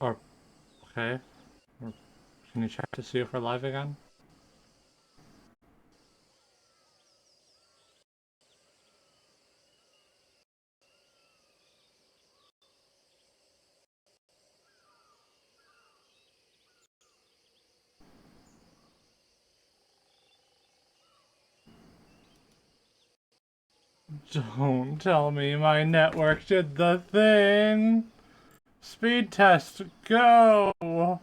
Or, okay. Or, can you check to see if we're live again? Don't tell me my network did the thing! Speed test, go!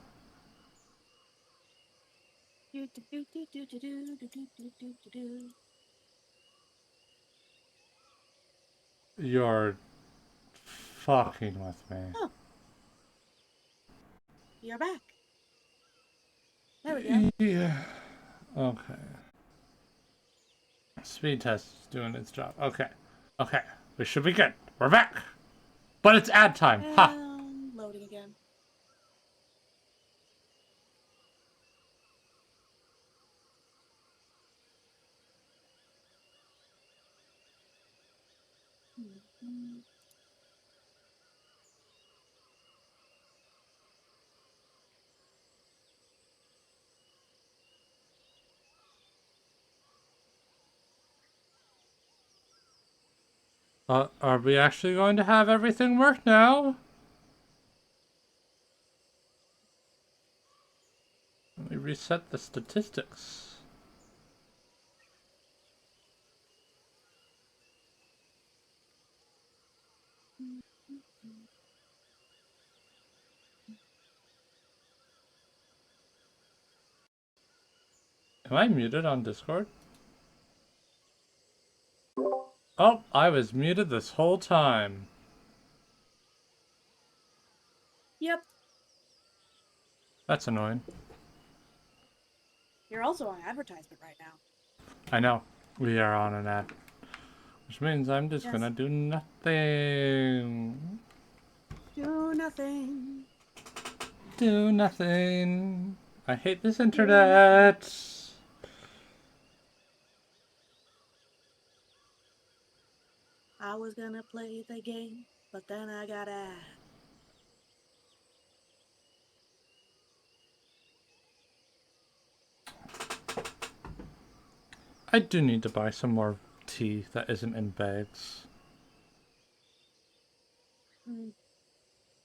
You're fucking with me. Oh, you're back. There we go. Yeah. Okay. Speed test is doing its job. Okay. Okay. We should be good. We're back! But it's ad time. Ha! And loading again. Are we actually going to have everything work now? Let me reset the statistics. Am I muted on Discord? Oh, I was muted this whole time. Yep. That's annoying. You're also on advertisement right now. I know. We are on an ad. Which means I'm just Yes. gonna do nothing. Do nothing. Do nothing. I hate this internet. I was gonna play the game, but then I got ad. I do need to buy some more tea that isn't in bags.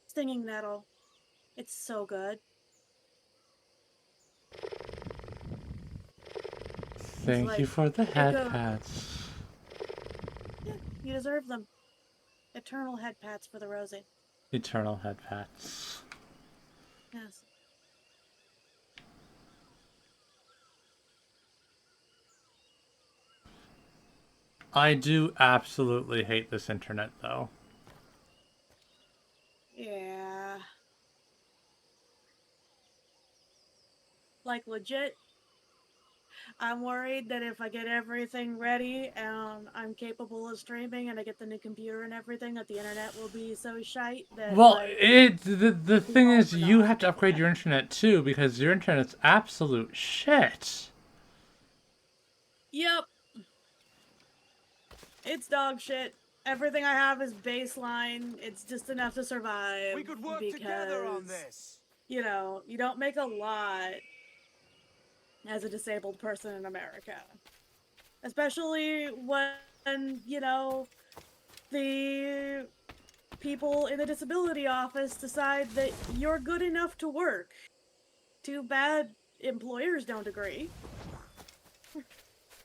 Stinging nettle. It's so good. Thank like, you for the it head goes. pats. Yeah, you deserve them. Eternal head pats for the Rosie. Eternal head pats. Yes. I do absolutely hate this internet though. Yeah. Like, legit, I'm worried that if I get everything ready and I'm capable of streaming and I get the new computer and everything, that the internet will be so shite that, Well, like, the it'll be thing all is for you naught. have to upgrade your internet too because your internet's absolute shit. Yep. It's dog shit. Everything I have is baseline. It's just enough to survive. We could work because, together on this. you know, you don't make a lot as a disabled person in America. Especially when, you know, the people in the disability office decide that you're good enough to work. Too bad employers don't agree.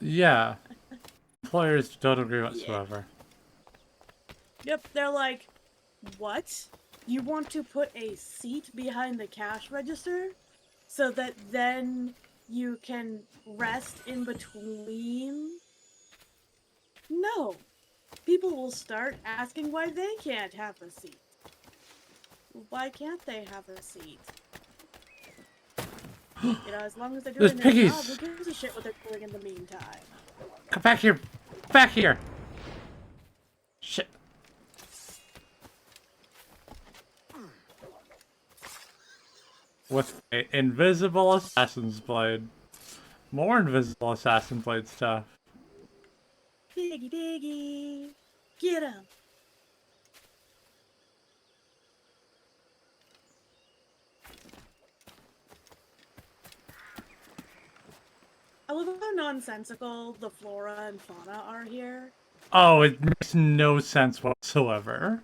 Yeah. Employers don't agree Yeah. whatsoever. Yep, they're like, what? You want to put a seat behind the cash register so that then you can rest in between? No. People will start asking why they can't have a seat. Why can't they have a seat? You know, as long as they're There's doing their job, who piggies! gives a shit what they're doing in the meantime? Come back here! Back here! Shit. With an invisible assassin's blade. More invisible assassin blade stuff. Piggy, piggy, get him! how nonsensical the flora and fauna are here? Oh, it makes no sense whatsoever.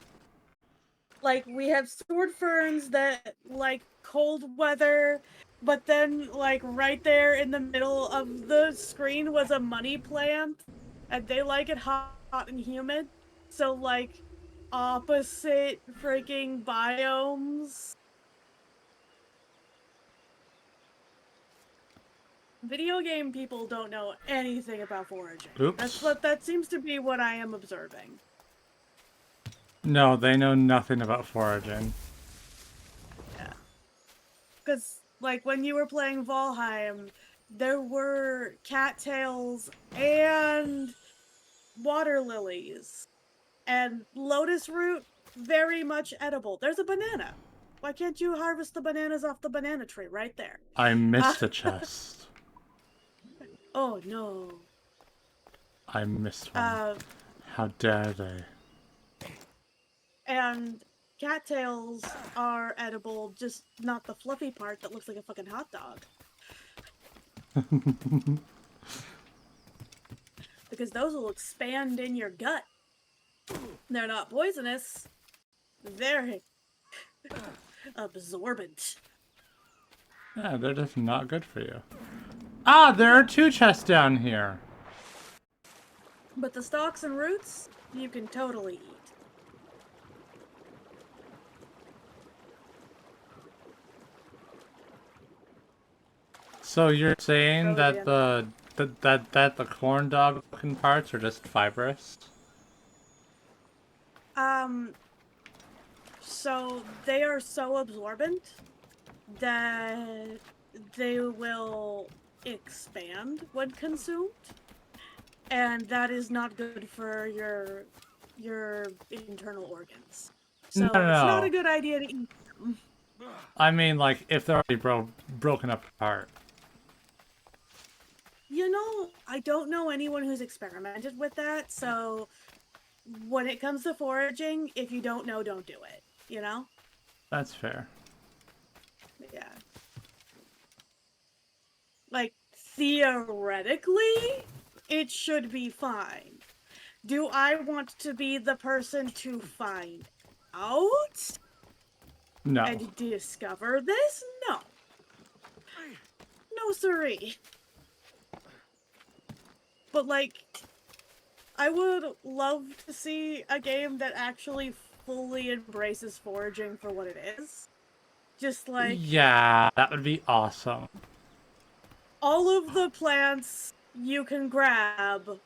Like, we have sword ferns that like cold weather, but then, like, right there in the middle of the screen was a money plant, and they like it hot and humid. So, like, opposite freaking biomes. Video game people don't know anything about foraging. Oops. That seems to be what I am observing. No, they know nothing about foraging. Yeah. Because, like, when you were playing Valheim, there were cattails and water lilies. And lotus root, very much edible. There's a banana. Why can't you harvest the bananas off the banana tree right there? I missed a chest. Oh, no. I missed one. How dare they? And cattails are edible, just not the fluffy part that looks like a fucking hot dog. Because those will expand in your gut. They're not poisonous. They're absorbent. Yeah, they're just not good for you. Ah, there are 2 chests down here. But the stalks and roots, you can totally eat. So you're saying Oh, that yeah. the corn dog looking parts are just fibrous? So they are so absorbent that they will expand when consumed, and that is not good for your internal organs. So No, it's not a no. good idea to eat them. I mean, like, if they're already broken up apart. You know, I don't know anyone who's experimented with that, so when it comes to foraging, if you don't know, don't do it, you know? That's fair. Yeah. Like, theoretically, it should be fine. Do I want to be the person to find out No. and discover this? No. No siree. But, like, I would love to see a game that actually fully embraces foraging for what it is. Just like, Yeah, that would be awesome. all of the plants you can grab,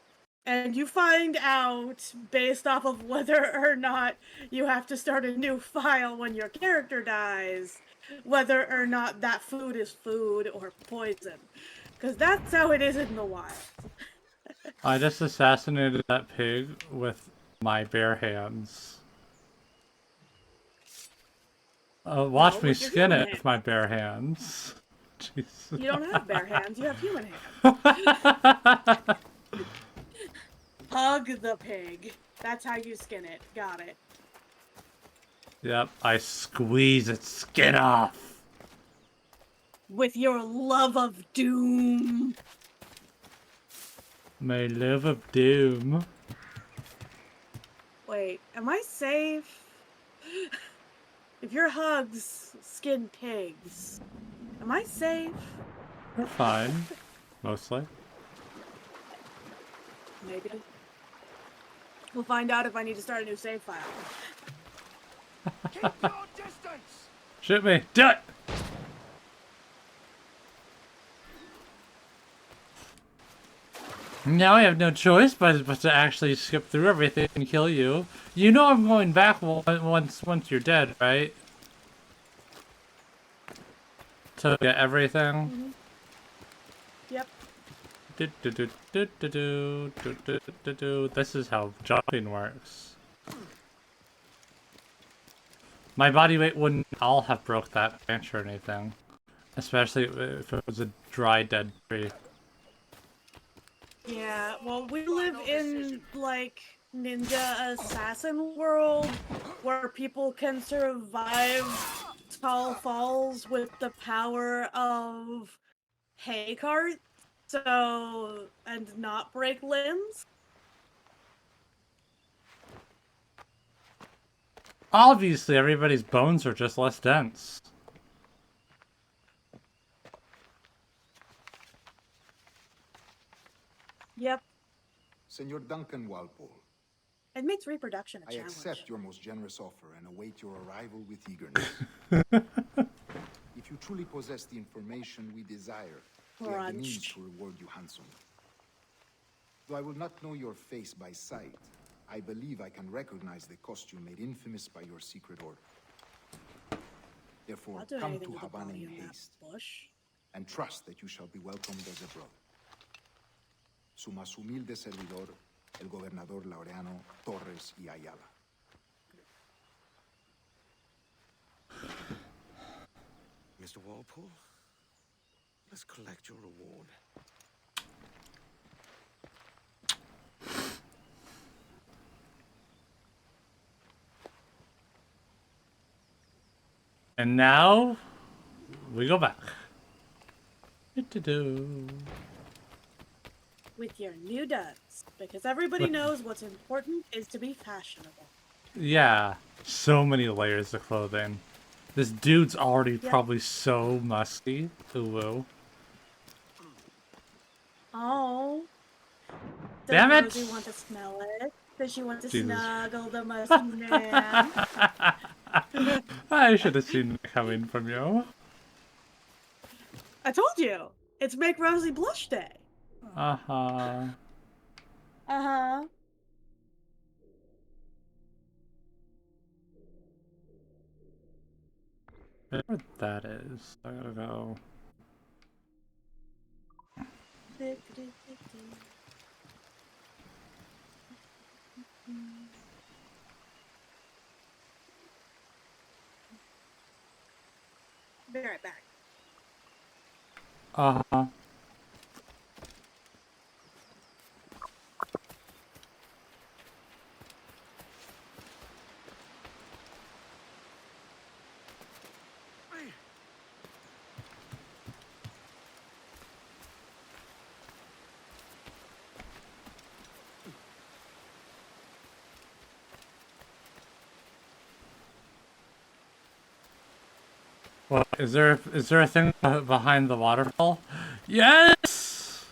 and you find out based off of whether or not you have to start a new file when your character dies, whether or not that food is food or poison. Because that's how it is in the wild. I just assassinated that pig with my bare hands. Watch No, me with your skin human it hand. with my bare hands. Jeez. You don't have bare hands, you have human hands. Hug the pig. That's how you skin it. Got it. Yep, I squeeze its skin off. With your love of doom. My love of doom. Wait, am I safe? If your hugs skin pigs, am I safe? We're fine. Mostly. Maybe. We'll find out if I need to start a new save file. Keep your distance! Shoot me. Do it! Now I have no choice but to actually skip through everything and kill you. You know I'm going back once you're dead, right? To get everything. Yep. This is how jumping works. My body weight wouldn't all have broke that branch or anything. Especially if it was a dry, dead tree. Yeah, well, we live in, like, ninja assassin world, where people can survive tall falls with the power of hay cart. So, and not break limbs? Obviously, everybody's bones are just less dense. Yep. Senor Duncan Walpole, It makes reproduction a I challenge. accept your most generous offer and await your arrival with eagerness. If you truly possess the information we desire, we have the means Crunch. to reward you handsomely. Though I will not know your face by sight, I believe I can recognize the costume made infamous by your secret order. Therefore, I'll do come anything to to the Havana body in in that haste, bush. and trust that you shall be welcomed as a brother. Su más humilde servidor, el gobernador Laureano Torres y Ayala. Mr. Walpole, let's collect your reward. And now, we go back. Do-do-do. With your new duds. Because everybody knows what's important is to be fashionable. Yeah, so many layers of clothing. This dude's already probably so musty. Ooh. Oh. Does Damn it! Rosie want to smell it? Does she want to Jesus. snuggle the musty man? I should have seen it coming from you. I told you! It's Make Rosie Blush Day! Uh-huh. Uh-huh. Whatever that is, I gotta go. Be right back. Uh-huh. What is there a thing behind the waterfall? Yes!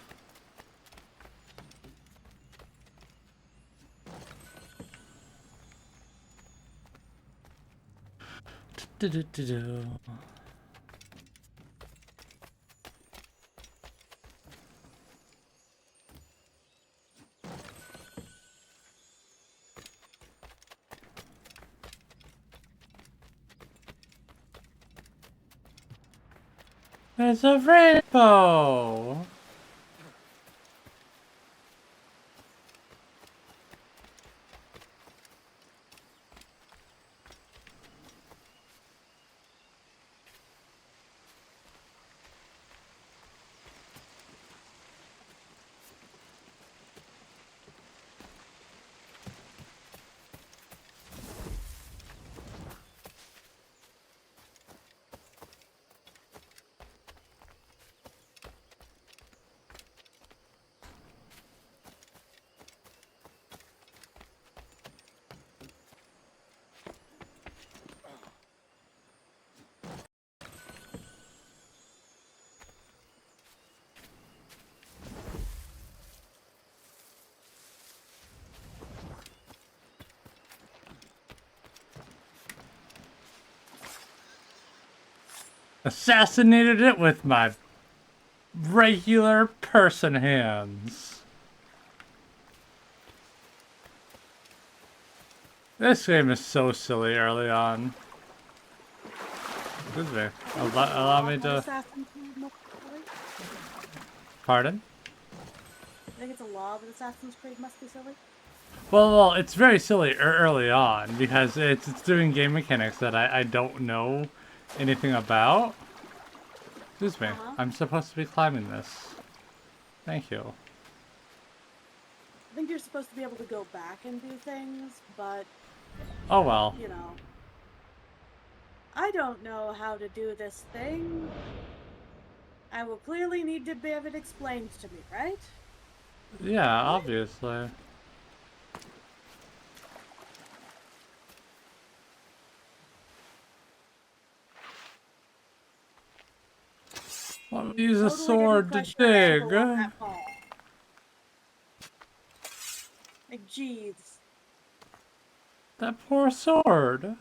Do-do-do-do. There's a rainbow! Assassinated it with my regular person hands. This game is so silly early on. Excuse me. Allow me to... Pardon? I think it's a law that Assassin's Creed must be silly. Well, it's very silly early on because it's doing game mechanics that I don't know anything about. Excuse me. I'm supposed to be climbing this. Thank you. I think you're supposed to be able to go back and do things, but... Oh well. You know. I don't know how to do this thing. I will clearly need to have it explained to me, right? Yeah, obviously. Well, use a Totally gonna sword to crush your ankle dig. on that fall. Like, jeez. That poor sword.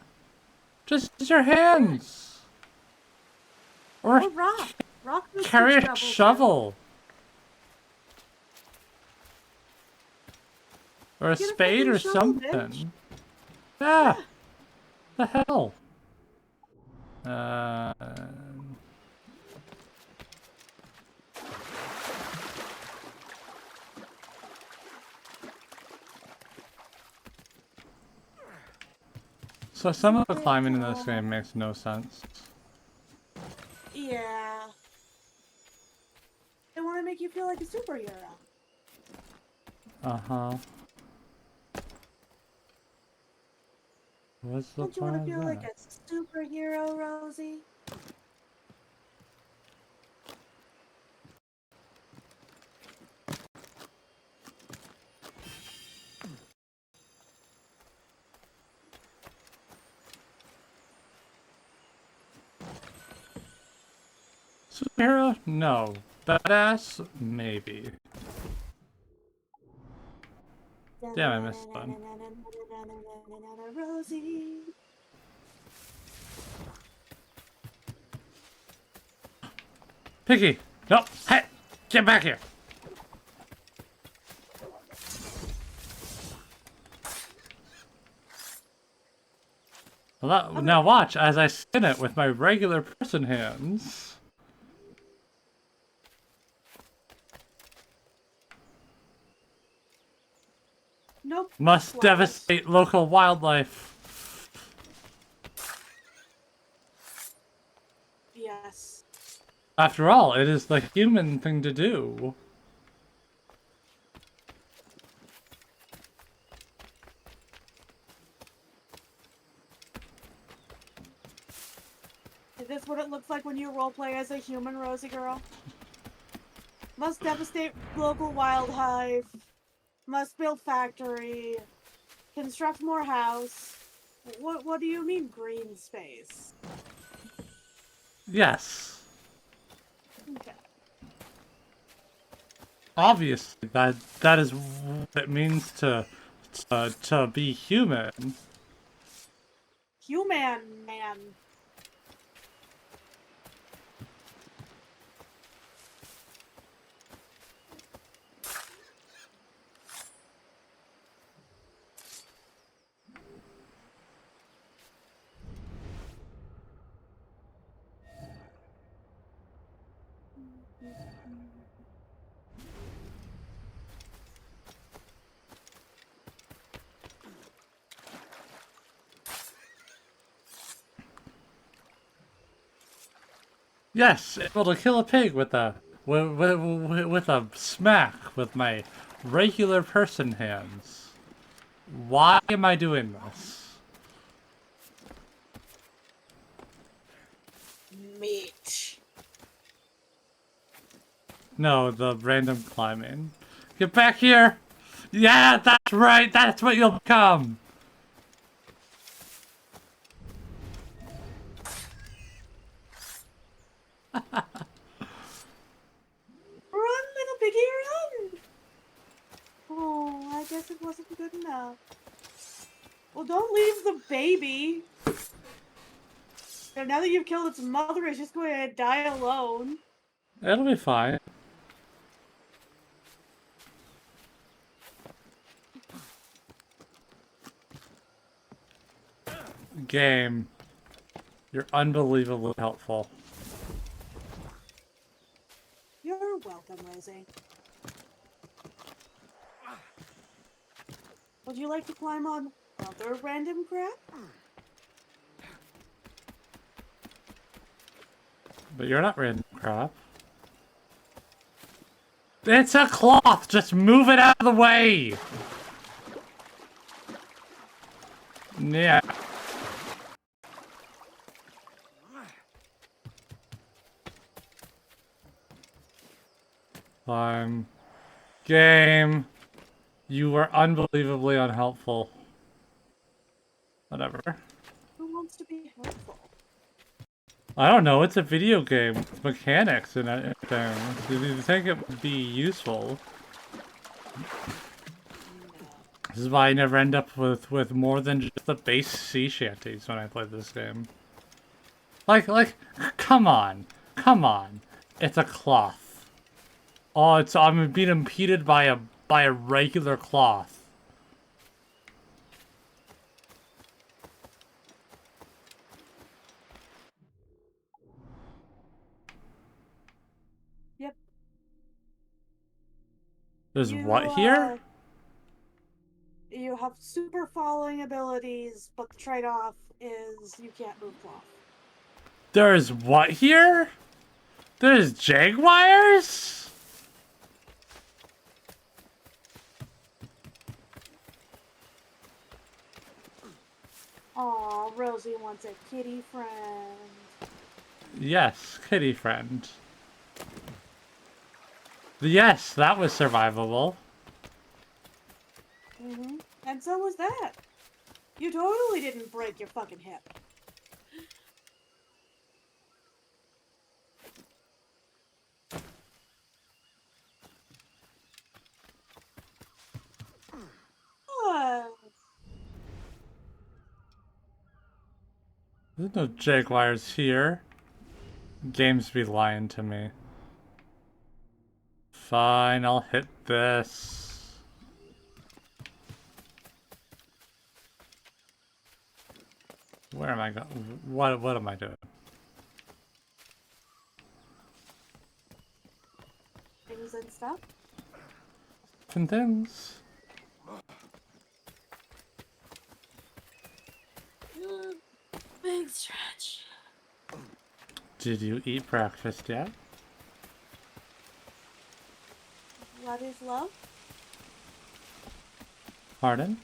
Just use your Yeah. hands. Or Or rock. Rock goes good carry a shovel too. shovel. Or a Get a spade fucking or shovel, bitch. something. Yeah, Yeah. the hell. Uh, so some of the climbing in this game makes no sense. Yeah. They want to make you feel like a superhero. Uh-huh. What's the Don't you want to point of feel like that? a superhero, Rosie? Superhero? No. Badass? Maybe. Damn, I missed one. Rosie. Piggy! No! Hey! Get back here! Well, Okay. now watch as I spin it with my regular person hands. Nope. Must Flowers. devastate local wildlife. Yes. After all, it is the human thing to do. Is this what it looks like when you roleplay as a human, Rosie girl? Must devastate local wildlife. Must build factory. Construct more house. What do you mean green space? Yes. Okay. Obviously, that is what it means to be human. Human man. Yes, able to kill a pig with with a smack with my regular person hands. Why am I doing this? Meat. No, the random climbing. Get back here! Yeah, that's right! That's what you'll become! Run, little piggy, run! Oh, I guess it wasn't good enough. Well, don't leave the baby. And now that you've killed its mother, it's just going to die alone. It'll be fine. Game. You're unbelievably helpful. You're welcome, Rosie. Would you like to climb on other random crap? But you're not random crap. It's a cloth! Just move it out of the way! Yeah. Climb. Game. You were unbelievably unhelpful. Whatever. Who wants to be helpful? I don't know, it's a video game with mechanics and everything. Do you think it would be useful? This is why I never end up with more than just the base sea shanties when I play this game. Like, come on. Come on. It's a cloth. Oh, I'm being impeded by a regular cloth. Yep. There's what here? You have super falling abilities, but the trade-off is you can't move cloth. There's what here? There's jaguars? Aw, Rosie wants a kitty friend. Yes, kitty friend. Yes, that was survivable. Mm-hmm. And so was that. You totally didn't break your fucking hip. What? There's no jaguars here. Games be lying to me. Fine, I'll hit this. Where am I going? What am I doing? Things and stuff? And things. Big stretch. Did you eat breakfast yet? What is love? Pardon?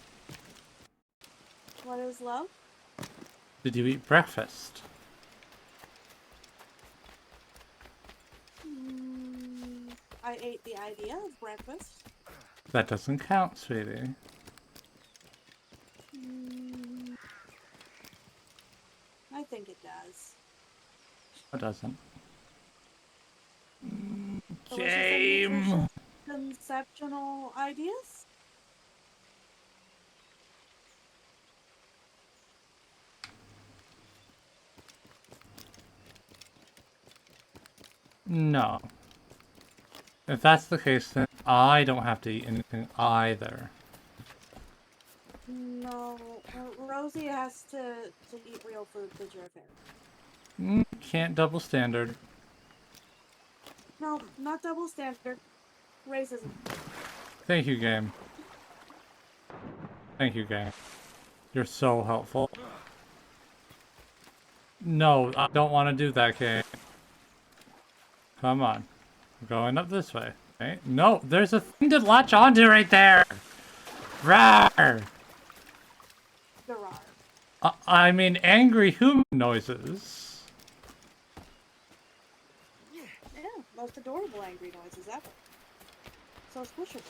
What is love? Did you eat breakfast? I ate the idea of breakfast. That doesn't count, sweetie. I think it does. It doesn't. Delicious and Game! nutritious conceptual ideas? No. If that's the case, then I don't have to eat anything either. No, Rosie has to eat real food because you're a fairy. Can't double standard. No, not double standard. Racism. Thank you, game. Thank you, game. You're so helpful. No, I don't want to do that, game. Come on. We're going up this way. Okay. No, there's a thing to latch onto right there! Rawr! I mean, angry human noises. Yeah, most adorable angry noises ever. So squishable.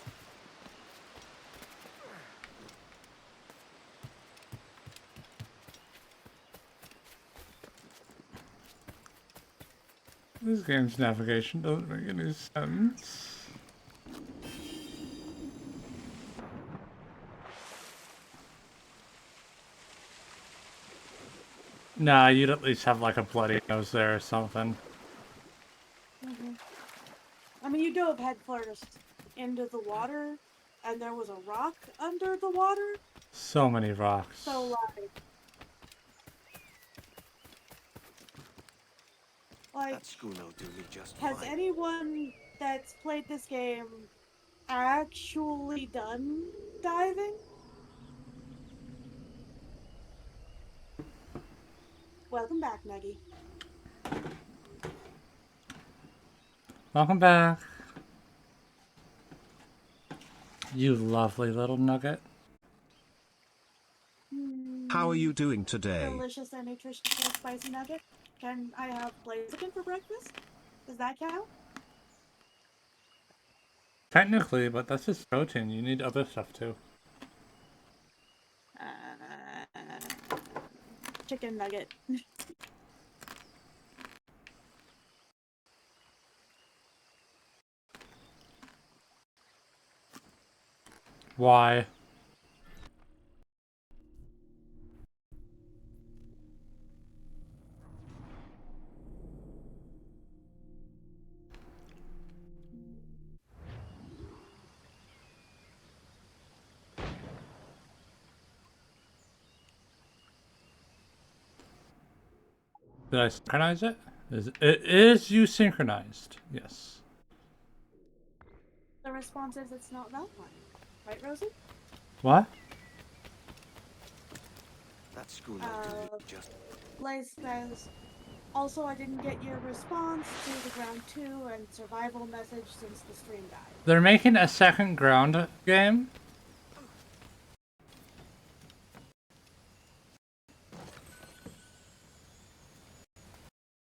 This game's navigation doesn't make any sense. Nah, you'd at least have like a bloody nose there or something. I mean, you dove head first into the water, and there was a rock under the water. So many rocks. So, That schooner'll do me just has fine. anyone that's played this game actually done diving? Welcome back, Nuggy. Welcome back. You lovely little nugget. How are you doing today? Delicious and nutritious and spicy nugget. Can I have blaziken for breakfast? Does that count? Technically, but that's just protein. You need other stuff too. Chicken nugget. Why? Did I synchronize it? It is you synchronized? Yes. The response is it's not that one. Right, Rosie? What? That school will do just. Blaze says, also I didn't get your response to the ground 2 and survival message since the stream died. They're making a second ground game?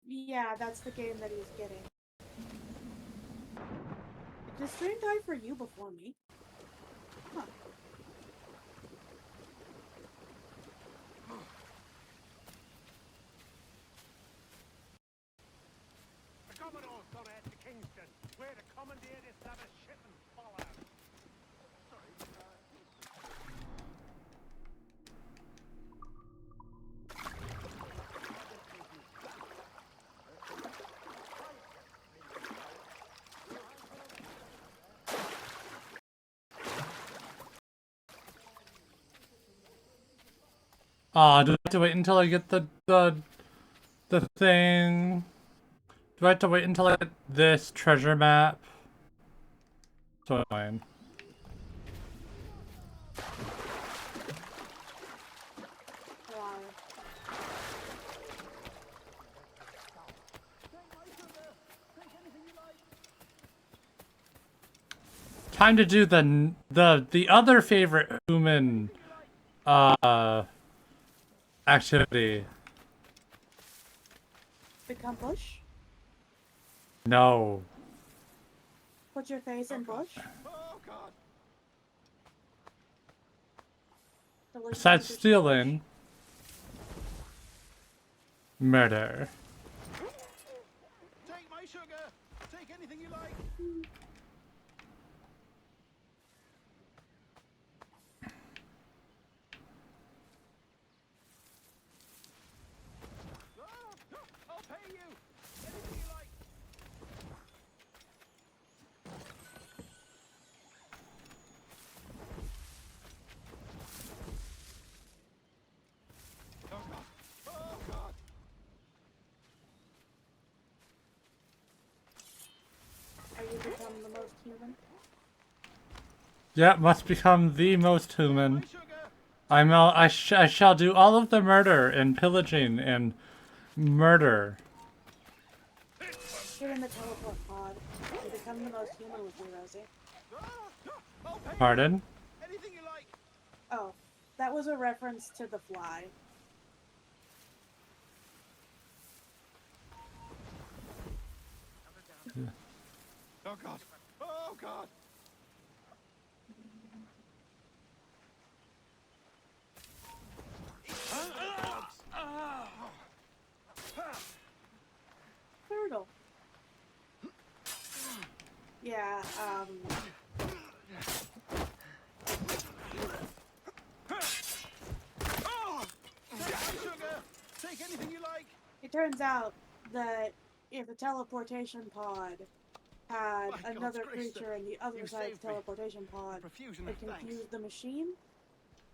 Yeah, that's the game that he's getting. Did the stream die for you before me? Huh. The Commodore's gone out to Kingston, where the commandeer established shipment follow. Aw, do I have to wait until I get the thing? Do I have to wait until I get this treasure map? So annoying. Wow. Time to do the other favorite human activity. Become bush? No. Put your face in bush? Oh God! Besides stealing, murder. Take my sugar! Take anything you like! I'll pay you! Anything you like! Oh God! Oh God! Are you becoming the most human? Yeah, must become the most human. My sugar! I shall do all of the murder and pillaging and murder. Get in the teleport pod. You become the most human with you, Rosie. I'll pay Pardon? you! Anything you like! Oh, that was a reference to The Fly. Oh God! Oh God! Turtle. Yeah, Take my sugar! Take anything you like! it turns out that if a teleportation pod had By God's another grace, creature in the other you side's saved me. teleportation pod, Profusion it of thanks. confused the machine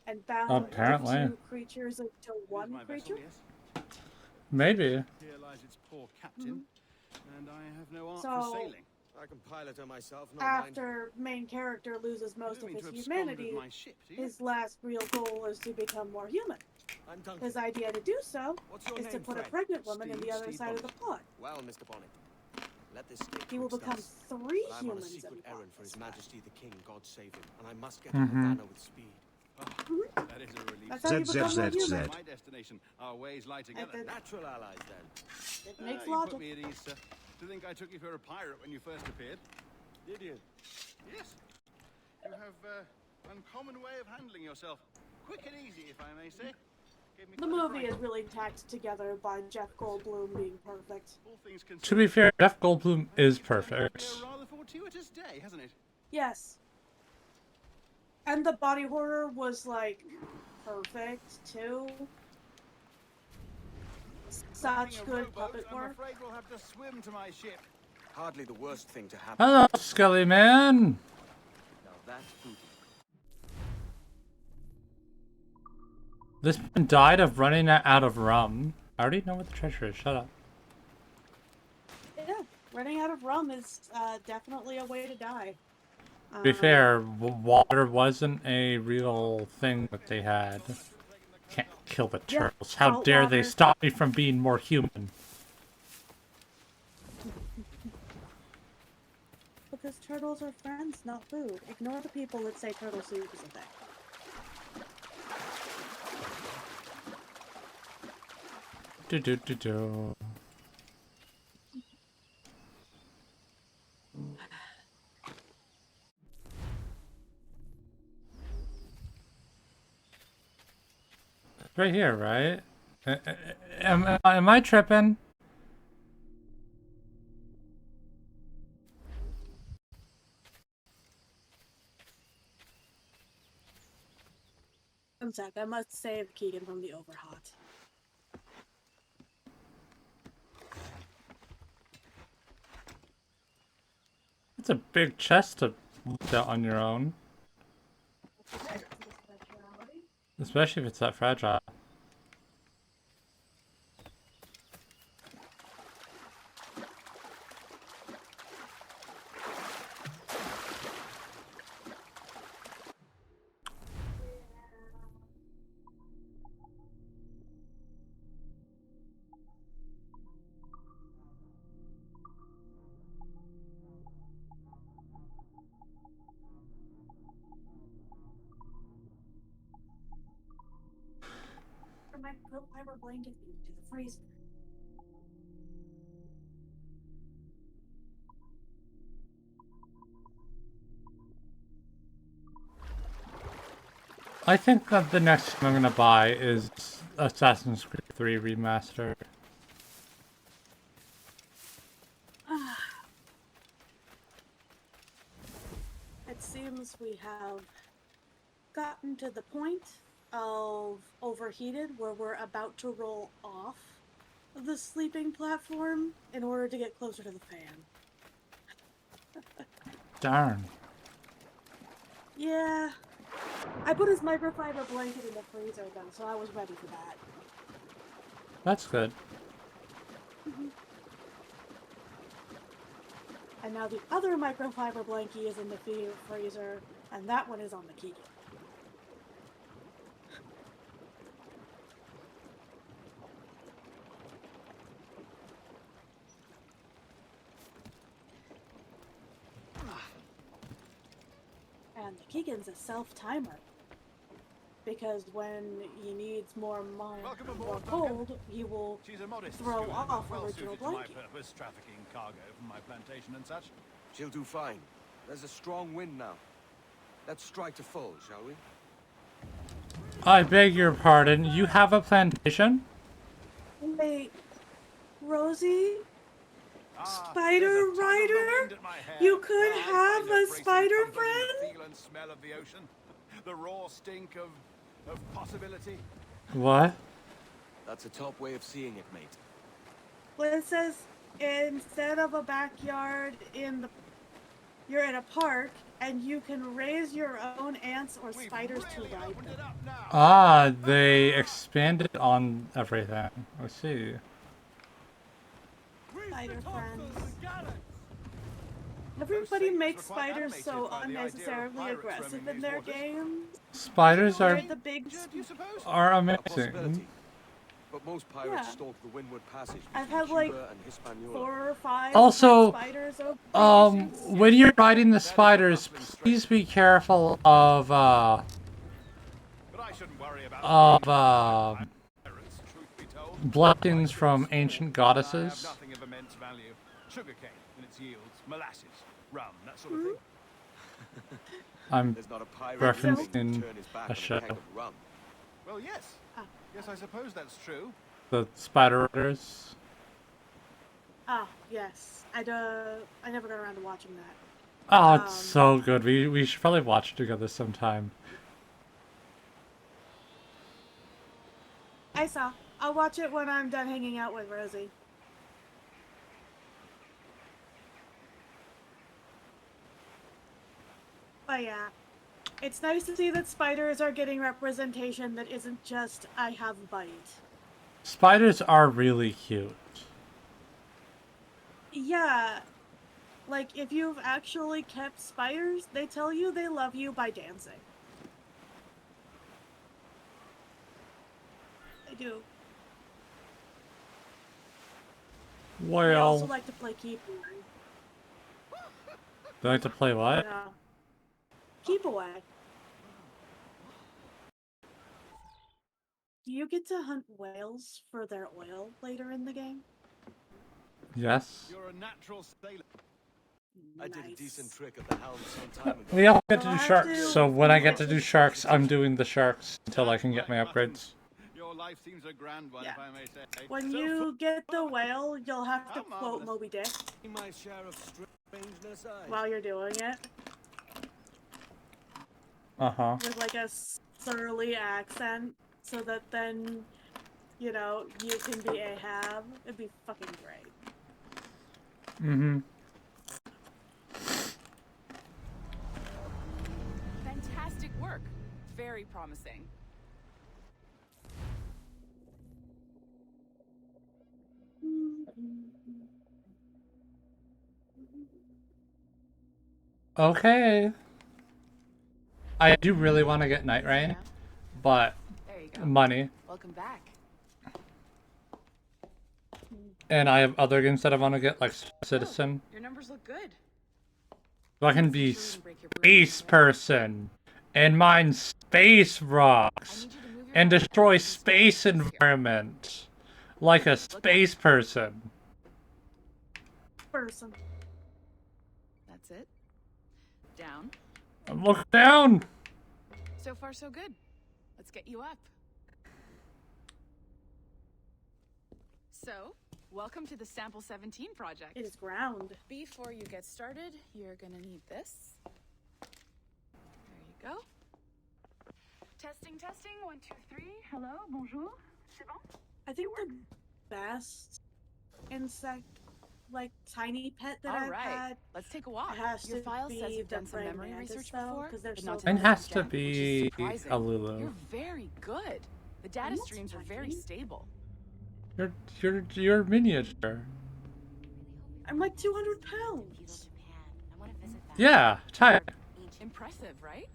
and bound Apparently. the two creatures into Here's one my creature. vessel, yes. Maybe. Here lies its poor captain, and I have no art So- for sailing. I can pilot her myself, no mind. After main character loses most You of mean his to abscond with humanity, my ship, do you? his last real goal is to become more human. I'm Duncan. His idea to do so What's your is to name, put a Fred? pregnant woman in the other Steve side of the pod. Well, Mr. Bonnet, let this stay He will twixt become us. 3 But I'm on a humans in secret the errand for His pod. Majesty the King, God save him, and I must get to Havana with speed. That is a relief. That's how you become more ZZZ. human. My destination. Our ways lie together. then- Natural allies, then. It makes You put logic. me at ease, sir. To think I took you for a pirate when you first appeared. Did you? Yes. You have uncommon way of handling yourself. Quick and easy, if I may say. Gave me The quite a movie fright. is really tacked together by Jeff Goldblum being perfect. All things To be considered, fair, Jeff Goldblum is it's turned out to perfect. be a rather fortuitous day, hasn't it? Yes. And the body horror was, like, perfect, too. Such Being a good rowboat, puppet I'm work. afraid we'll have to swim to my ship. Hardly the worst thing to happen. Hello, Skelly Man. Now that's booty. This man died of running out of rum. I already know what the treasure is. Shut up. Yeah, running out of rum is definitely a way to die. To be fair, water wasn't a real thing that they had. Can't kill the Yeah, turtles. How salt dare they water. stop me from being more human? Because turtles are friends, not food. Ignore the people that say turtle soup is a thing. Do do do do. Right here, right? Am I tripping? One sec, I must save Keegan from the overhot. It's a big chest to lift out on your own. Especially if it's that fragile. My quilt fiber blanket into the freezer. I think that the next thing I'm gonna buy is Assassin's Creed 3 Remastered. It seems we have gotten to the point of overheated where we're about to roll off of the sleeping platform in order to get closer to the fan. Darn. Yeah. I put his microfiber blanket in the freezer though, so I was ready for that. That's good. And now the other microfiber blankie is in the freezer, and that one is on the Keegan. And the Keegan's a self-timer. Because when he needs more Welcome more aboard, cold, he will She's a modest throw schooner, off well original suited to my blanket. purpose, trafficking cargo from my plantation and such. She'll do fine. There's a strong wind now. Let's strike to full, shall we? I beg your pardon. You have a plantation? Wait, Rosie? Ah, Spider there's a tug of the Rider? wind at my hair. You could I have find a bracing spider comfort in friend? the feel and smell of the ocean. The raw stink of possibility. What? That's a top way of seeing it, mate. Well, it says instead of a backyard you're in a park, and you can raise your own ants or We've spiders really to ride opened them. it up now. Ah, they expanded on everything. I see. Reef Spider the topsails friends. and gallants. Everybody Those makes sailors were quite spiders so animated by the idea of unnecessarily pirates aggressive roaming in these their waters. games. Spiders They're are the big. Do you suppose? are A amazing. possibility. But most pirates Yeah. stalk the windward passage I've between had, like, Cuba and Hispaniola. 4 or 5 Also, spiders over when you're riding the spiders, please be careful of But I shouldn't worry about pirates, truth be told. blessings from Small, ancient but I have goddesses. nothing of immense value. Sugarcane and its yields, molasses, rum, that sort of thing. I'm There's not a pirate referencing willing to turn his back a on show. a keg of rum. Well, yes. Yes, I suppose that's true. The Spider Riders. Ah, yes. I never got around to watching that. Oh, it's so good. We should probably watch it together sometime. I saw. I'll watch it when I'm done hanging out with Rosie. But yeah, it's nice to see that spiders are getting representation that isn't just, I have a bite. Spiders are really cute. Yeah, like if you've actually kept spiders, they tell you they love you by dancing. They do. They also Well, like to play keep away. they like to play what? Yeah. Keep away. Do you get to hunt whales for their oil later in the game? Yes. You're a natural sailor. I did a Nice. decent trick at the helm some time ago. We all get to Well, do I sharks, do- so when I get to do sharks, I'm doing the sharks until I can get my That's right, upgrades. Your life seems a grand one, Yeah. if I may say. When So you get the whale, you'll have to How quote marvelous. Moby Dick My share of strangeness, while you're doing it Uh-huh. with like a surly accent, so that then, you know, you can be Ahab. It'd be fucking great. Mm-hmm. Fantastic work. Very promising. Okay. I do really want to get Night Rain, but There you go. money. Welcome back. And I have other games that I want to get, like Citizen. Your numbers look good. So I can be space person and mine space rocks and destroy space environment like a space person. Person. That's it. Down. Look down. So far, so good. Let's get you up. So, welcome to the Sample 17 project. It is ground. Before you get started, you're gonna need this. There you go. Testing, testing. 1, 2, 3. Hello, bonjour. C'est bon? I think the best insect, like tiny pet that All I've right. had Let's take a walk. has Your to file says be you've the done some praying memory mantis, research though, before, 'cause they're but so not It tiny. has to Gen, which is be surprising. a Lulu. You're very good. The data not streams are very tiny. stable. You're miniature. I'm like 200 pounds. Yeah, tight. Impressive, right?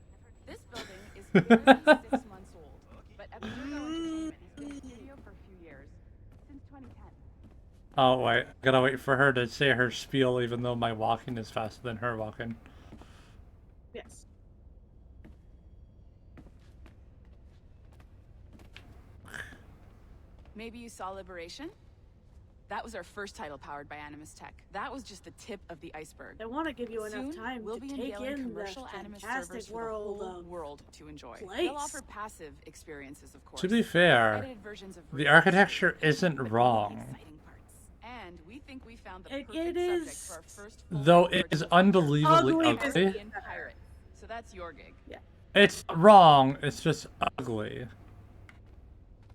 This building is barely 6 months old, but Episodio Entertainment has been in studio for a few years, since 2010. Oh wait, gotta wait for her to say her spiel, even though my walking is faster than her walking. Yes. Maybe you saw Liberation? That was our first title powered by Animus Tech. That was just the tip of the iceberg. They want to give you enough Soon, time we'll to be take unveiling in the commercial Animus servers fantastic for world the whole of world to enjoy. place. They'll offer passive experiences, of course. To be fair, Edited versions of the real architecture stories, isn't but wrong. exciting parts. And we think we found the It perfect is- subject for our first full Though length it is virtual unbelievably Ugly as- ugly. Caribbean pirate. So that's your gig. It's wrong, it's just ugly.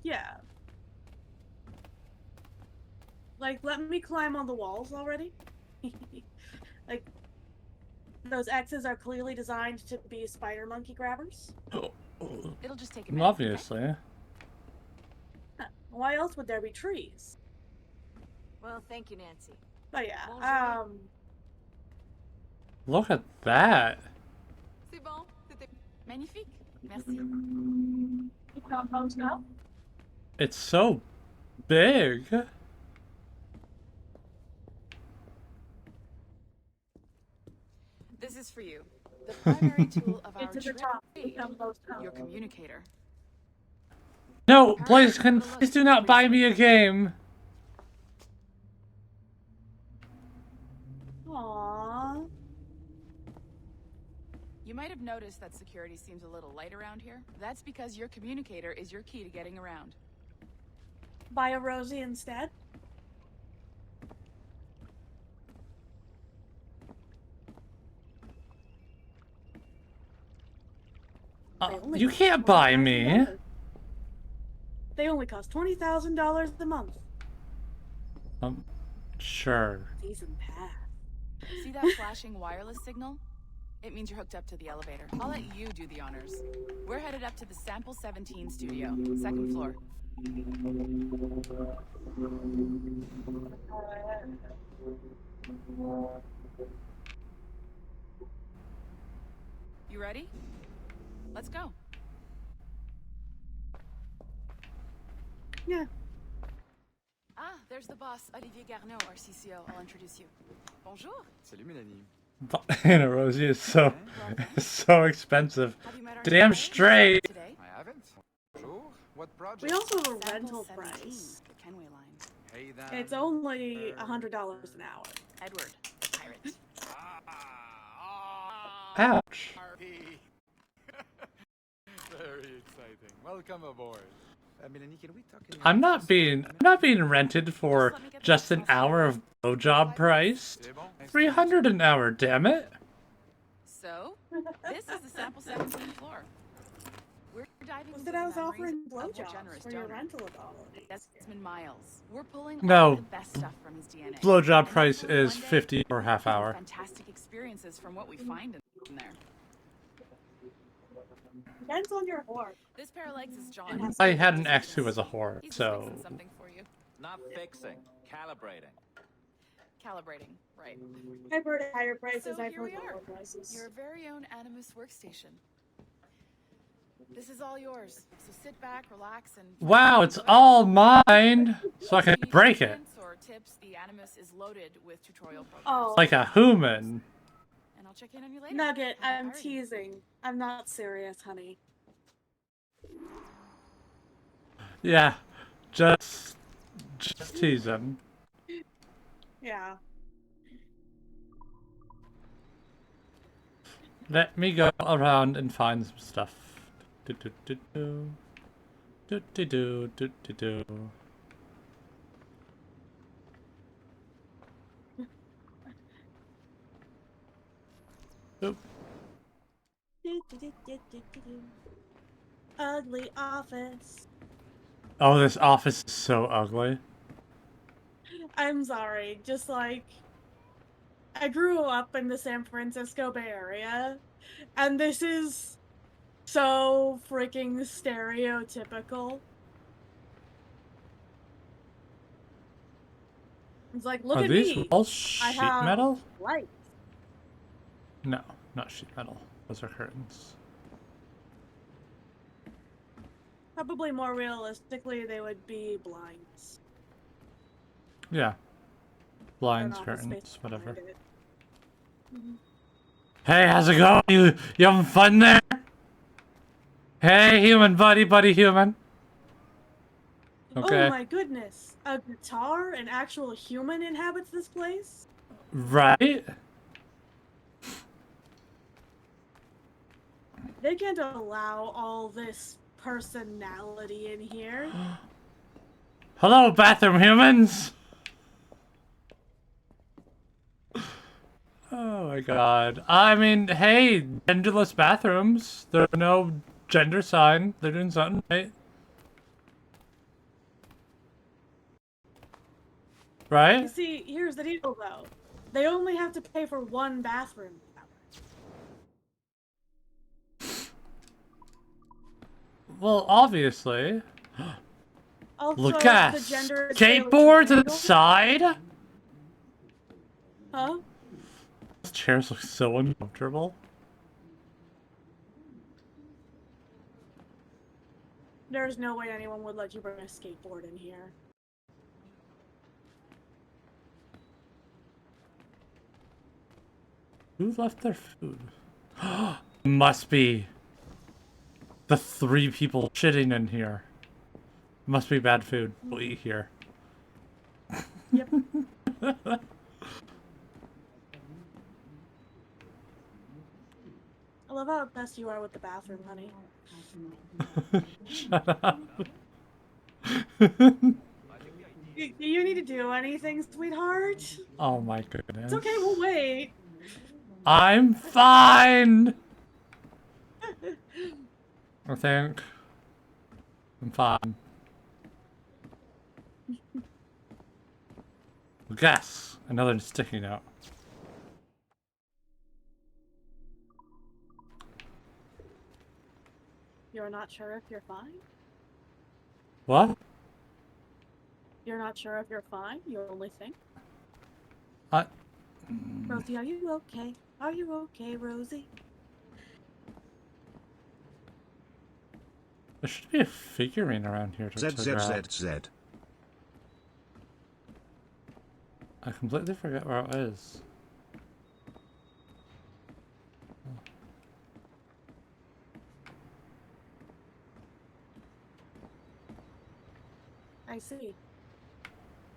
Yeah. Like, let me climb on the walls already. Like, those X's are clearly designed to be spider monkey grabbers. It'll just take a minute. Obviously. Why else would there be trees? Well, thank you, Nancy. But yeah, Bonjour. Look at that. C'est bon. C'était magnifique. Merci. It's so big. This is for you. The primary tool of our Get to the trick top. trade, Become most your communicator. No, please do not buy me a game. Aww. You might have noticed that security seems a little light around here. That's because your communicator is your key to getting around. Buy a Rosie instead? You can't buy me. They only cost $20,000 a month. Sure. Season pass. See that flashing wireless signal? It means you're hooked up to the elevator. I'll let you do the honors. We're headed up to the Sample 17 studio, 2nd floor. You ready? Let's go. Yeah. Ah, there's the boss, Olivier Garneau, our CCO. I'll introduce you. Bonjour. Salut, Mélanie. Anna Rosie is so expensive. Have you met our Damn new straight. today? I haven't. Bonjour. What project? We also have a Sample rental 17, price. the Kenway line. Hey, then. It's only $100 an hour. Edward, pirate. Ouch. Very exciting. Welcome aboard. Mélanie, can we talk in I'm not being rented for just an hour of blowjob price. 300 an hour, damn it. So, this is the Sample 17 floor. We're diving Was into that I the was memories offering of more blowjobs generous for your donor. rental abilities. Desmond Miles. We're pulling No. all the best stuff from his DNA. Blowjob And price hopefully is one day 50 per half we'll have hour. Fantastic experiences from what we find in there. Depends on your whore. This pair of legs is John. I had an ex who was a whore, He's just so fixing something for you. Not fixing, calibrating. Calibrating, right. I've heard at higher prices, So I've here we heard are. lower prices. Your very own Animus workstation. This is all yours. So sit back, relax, and wow, it's all mine, so I can If you need break it comments or tips, the Animus is loaded with tutorial programs. Oh. like a human. And I'll check in on you later. Nugget, Happy I'm pirating. teasing. I'm not serious, honey. Yeah, just teasing. Yeah. Let me go around and find some stuff. Do do do do. Do do do do do do. Oop. Ugly office. Oh, this office is so ugly. I'm sorry, just like I grew up in the San Francisco Bay Area, and this is so freaking stereotypical. It's like, look Are at these me. walls I sheet have metal? lights. No, not sheet metal. Those are curtains. Probably more realistically, they would be blinds. Yeah. Blinds, Or an office curtains, space whatever. behind it. Mhm. Hey, how's it going? You having fun there? Hey, human buddy human. Okay. Oh my goodness! A guitar? An actual human inhabits this place? Right? They can't allow all this personality in here. Hello, bathroom humans! Oh my god. I mean, hey, genderless bathrooms. There's no gender sign. They're doing something, right? Right? You see, here's the deal though. They only have to pay for one bathroom. Well, obviously. Also, Look at the gender skateboard to the triangle- side. Huh? These chairs look so uncomfortable. There's no way anyone would let you bring a skateboard in here. Who left their food? Must be the 3 people shitting in here. Must be bad food. We'll eat here. Yep. love how obsessed you are with the bathroom, honey. Shut up. Do you need to do anything, sweetheart? Oh my goodness. It's okay, we'll wait. I'm fine! I think. I'm fine. Guess. Another sticky note. You're not sure if you're fine? What? You're not sure if you're fine? You only think? I... Rosie, are you okay? Are you okay, Rosie? There should be a figurine around here to grab. ZZZZ. I completely forget where it is. I see.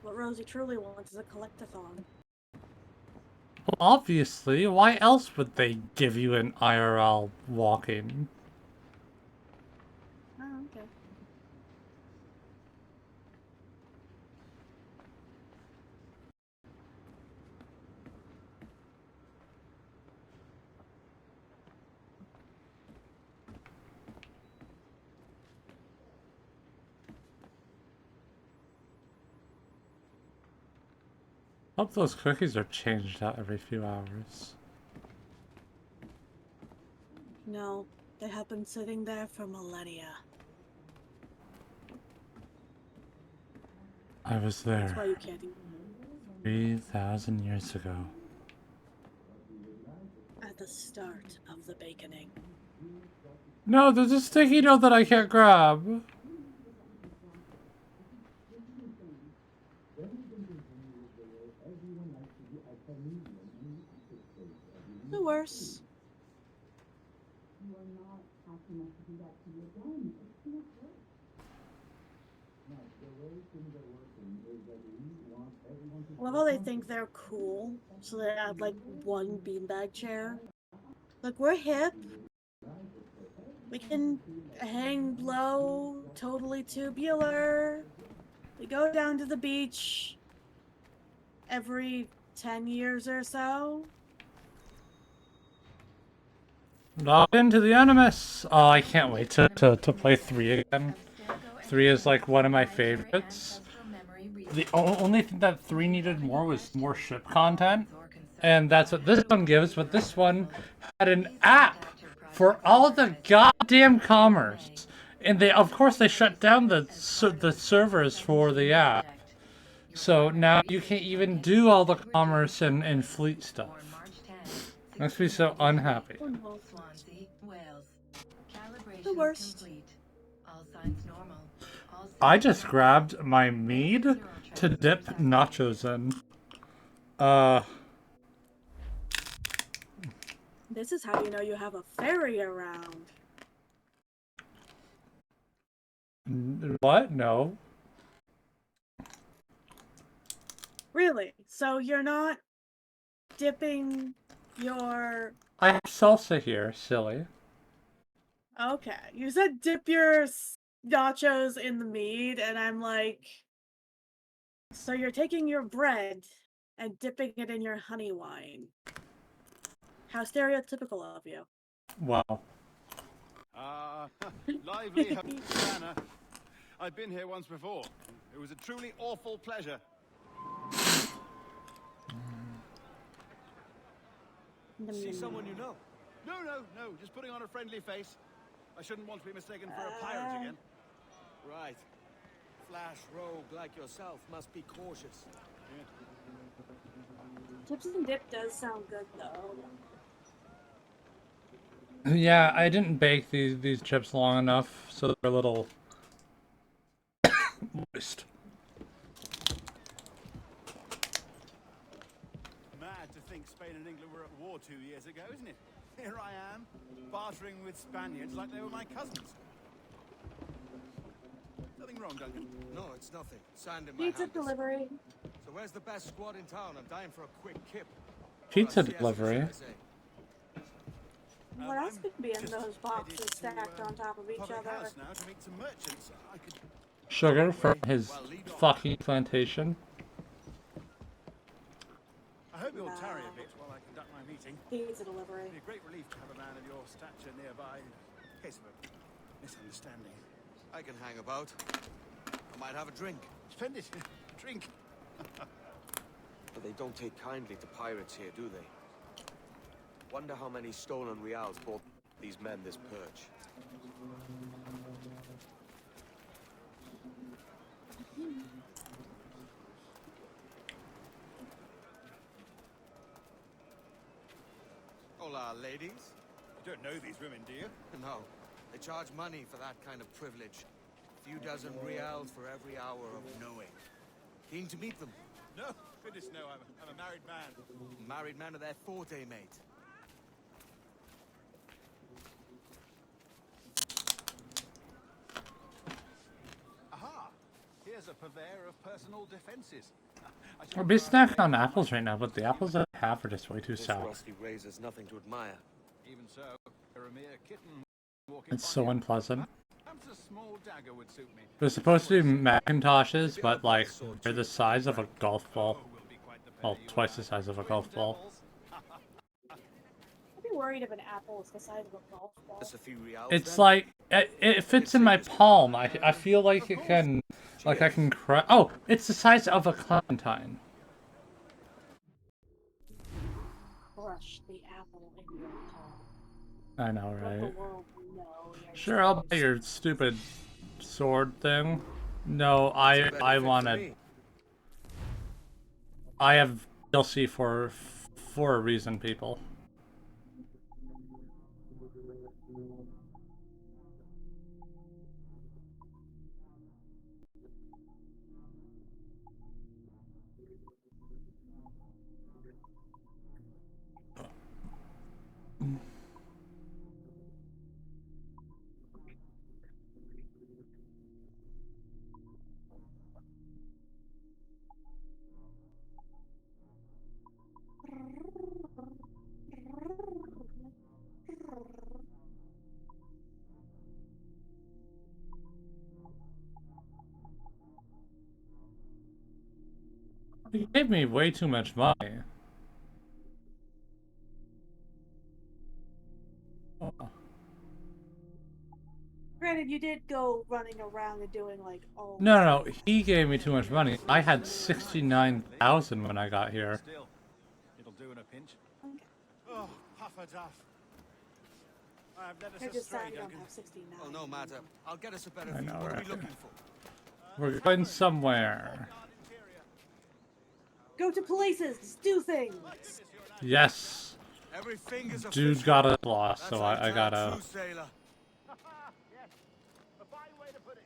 What Rosie truly wants is a collectathon. Well, obviously, why else would they give you an IRL walk-in? Oh, okay. Hope those cookies are changed out every few hours. No, they have been sitting there for millennia. I was That's why there you can't eat 3,000 years ago. at the start of the baconing. No, there's a sticky note that I can't grab. The worse. I love how they think they're cool, so they have like one beanbag chair. Like, we're hip. We can hang low, totally tubular. We go down to the beach every 10 years or so. Log into the Animus! Oh, I can't wait to play 3 again. 3 is like one of my favorites. The only thing that 3 needed more was more ship content. And that's what this one gives, but this one had an app for all the goddamn commerce. And they, of course, they shut down the servers for the app. So now you can't even do all the commerce and fleet stuff. Makes me so unhappy. The worst. I just grabbed my mead to dip nachos in. This is how you know you have a fairy around. What? No. Really? So you're not dipping your... I have salsa here, silly. Okay. You said dip your nachos in the mead, and I'm like... So you're taking your bread and dipping it in your honey wine. How stereotypical of you. Wow. Lively Havana. I've been here once before. It was a truly awful pleasure. See someone you know? No, just putting on a friendly face. I shouldn't want to be mistaken for a pirate again. Right. Flash rogue like yourself must be cautious. Chips and dip does sound good, though. Yeah, I didn't bake these chips long enough, so they're a little moist. Mad to think Spain and England were at war 2 years ago, isn't it? Here I am, bartering with Spaniards like they were my cousins. Nothing wrong, Duncan? No, it's nothing. Sand in my Pizza hand. delivery. So where's the best squad in town? I'm dying for a quick kip. Pizza Or a siesta, delivery? should I say. What else I'm could be in just those boxes headed to, stacked on top of each public other? house now to meet some merchants. I could Sugar from his well lead on. fucking plantation. I hope you'll tarry a Nah. bit while I conduct my meeting. Pizza delivery. It'd be a great relief to have a man of your stature nearby in case of a misunderstanding. I can hang about. I might have a drink. Splendid. Drink. But they don't take kindly to pirates here, do they? Wonder how many stolen reals bought these men this perch. Hola, ladies. You don't know these women, do you? No, they charge money for that kind of privilege. A few dozen reals for every hour of knowing. Keen to meet them. No, goodness no. I'm a married man. Married man of their forte, mate. Aha! Here's a purveyor of personal defenses. I'll be snacking on apples right now, but the apples that I have are just way too This sour. rusty razor's nothing to admire. Even so, you're a mere kitten walking It's by so the- unpleasant. Perhaps a small dagger would suit me. They're supposed to be Macintoshes, but like they're the size of a golf ball. Oh, will be quite the pair Well, you twice are. the size of a Twin golf ball. devils. I'd be worried if an apple is the size of a golf ball. Just a few reals. It's then? like it fits in my palm. I feel like it can, like I can crush. Oh, it's the size of a clementine. Crush the apple in your palm. I know, Let right? the world know you're Sure, I'll buy your stupid sword thing. No, I wanted. I have DLC for a reason, people. You gave me way too much money. Oh. Granted, you did go running around and doing like all. No, he gave me too much money. I had 69,000 when I got here. Still, it'll do in a pinch. Okay. Oh, puff a duff. I have led us They're just astray, sad you don't Duncan. have 69. Oh, no matter. I'll get us a better I view. know, What are right? we looking for? We're going somewhere. Go to places, do things. Yes. Every finger's a Dude fish. got a loss, That's so how you I tell a gotta. true sailor. Yes, a fine way to put it.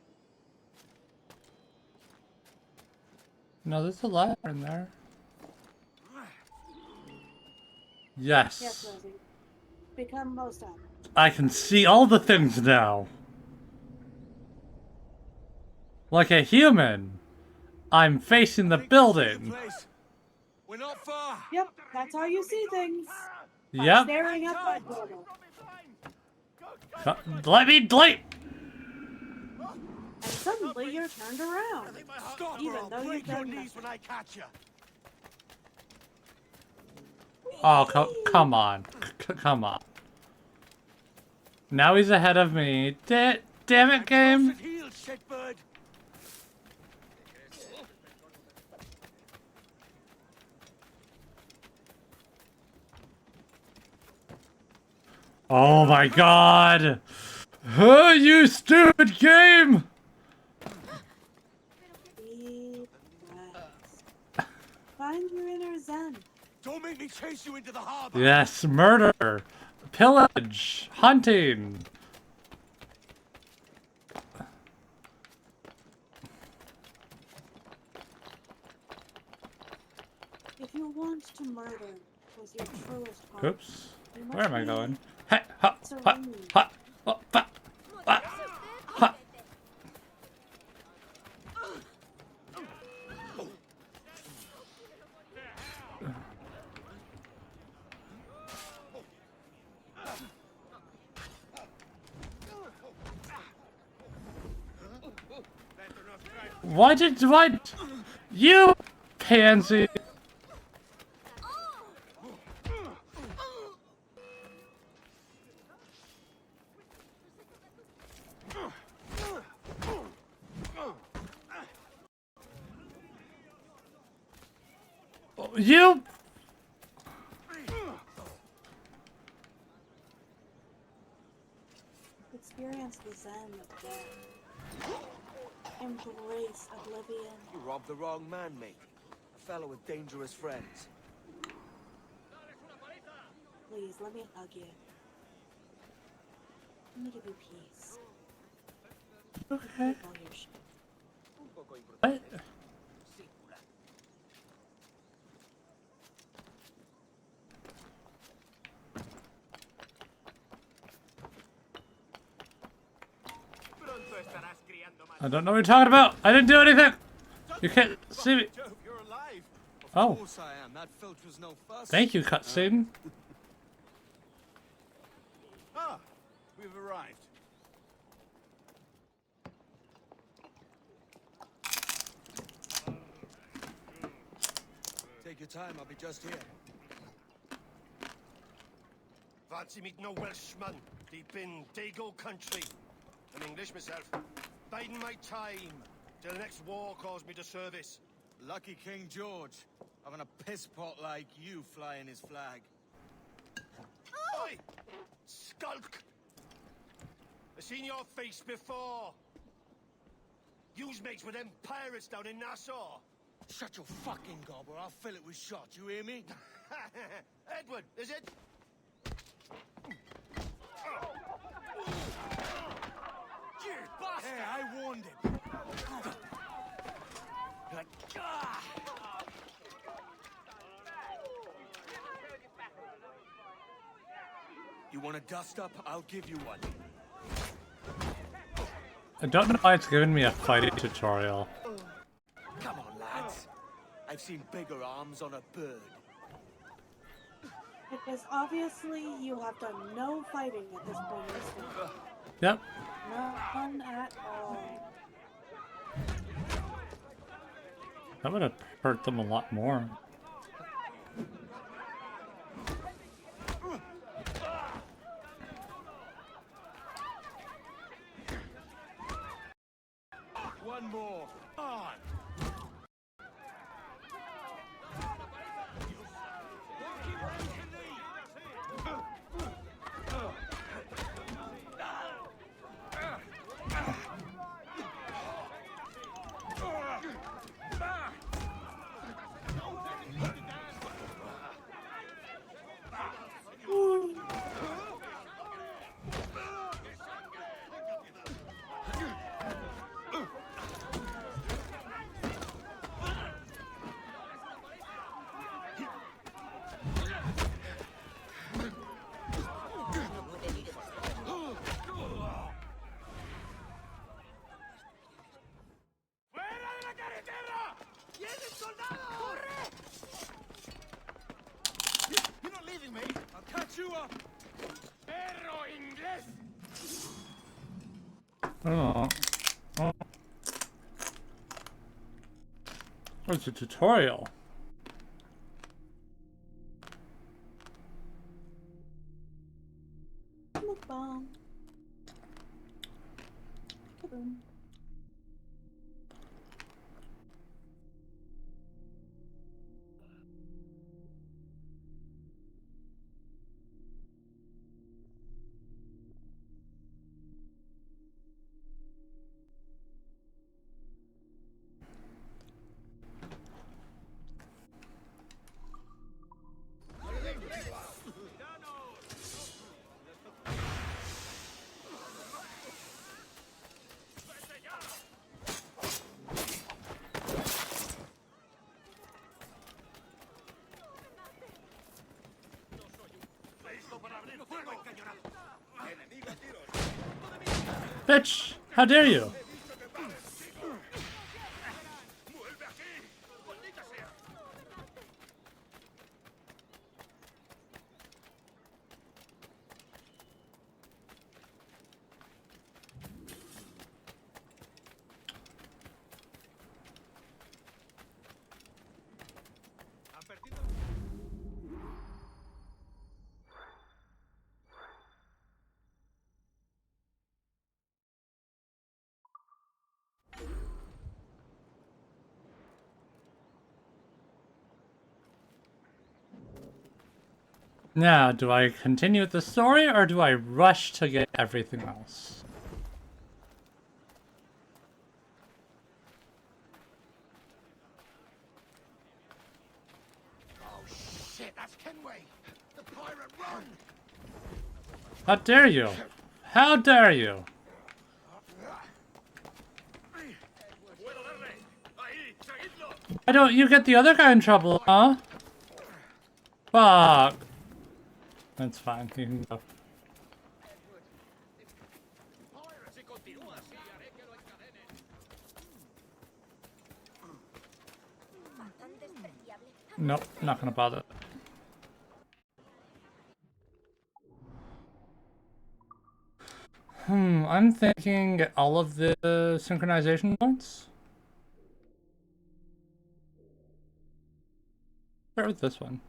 No, there's a ladder in there. Yes, Yes. Rosie. Become most of it. I can see all the things now. Like a human. I'm facing the I think I see building. place. We're not far. Yep, that's how you see things. By Yep. staring up that portal. Let me leap. And suddenly you're turned around. Stop, Even or I'll though you've break your done knees when I catch you. Oh, come on. Come on. Now he's ahead of me. Damn it, game. Heel, shitbird. Oh my god. Oh, you stupid game. Deep breaths. Find your inner zen. Don't make me chase you into the harbor. Yes, murder. Pillage. Hunting. If you want to murder with your truest heart, Oops. you must Where am I be going? Ha, ha, ha, serene. ha, ha, ha, ha, ha. Why? You pansy. You. Experience the zen of death. Embrace oblivion. You robbed the wrong man, mate. A fellow with dangerous friends. Please, let me hug you. Let me give you peace. Okay. Take all your shit. What? I don't know what you're talking about. I didn't do anything. You can't see me. You're alive. Oh. Of course I am. That filch was no fuss. Thank you, cutscene. Ah, we've arrived. Take your time. I'll be just here. Fancy meeting no Welshman deep in Dago country. I'm English myself. Biding my time till the next war calls me to service. Lucky King George, having a piss pot like you flying his flag. Oi! Skulk! I've seen your face before. You's mates with them pirates down in Nassau. Shut your fucking gob or I'll fill it with shot, you hear me? Edward, is it? You bastard! Hey, I warned him. You want a dust up? I'll give you one. I don't know why it's giving me a fighting tutorial. Come on, lads. I've seen bigger arms on a bird. Because obviously you have done no fighting at this point in this game. Yep. None at all. That would have hurt them a lot more. One more. On. You're not leaving me. I'll catch you up. Perro inglés. Oh. Oh. It's a tutorial. Mukbang. Kaboom. Bitch! How dare you? Now, do I continue with the story, or do I rush to get everything else? Oh shit, that's Kenway! The pirate, run! How dare you? How dare you? Why don't you get the other guy in trouble, huh? Fuck. That's fine, you can go. Nope, not gonna bother. I'm thinking all of the synchronization points. Start with this one.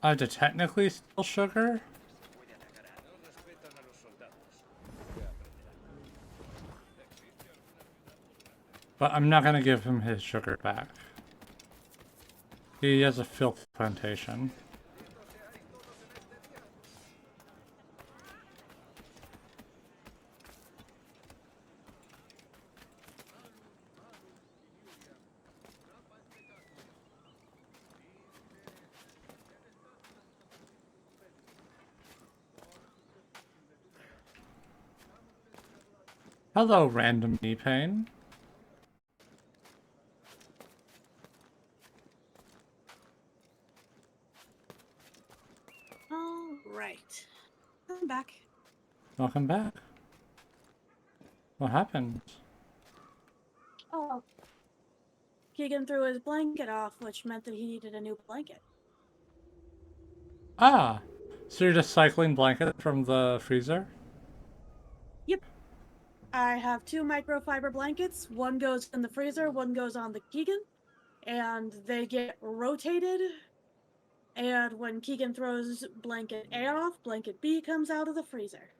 I have to technically steal sugar? But I'm not gonna give him his sugar back. He has a filth plantation. Hello, random knee pain. All right. I'm back. Welcome back. What happened? Oh. Keegan threw his blanket off, which meant that he needed a new blanket. Ah, so you're just cycling blankets from the freezer? Yep. I have 2 microfiber blankets. One goes in the freezer, one goes on the Keegan. And they get rotated. And when Keegan throws blanket A off, blanket B comes out of the freezer.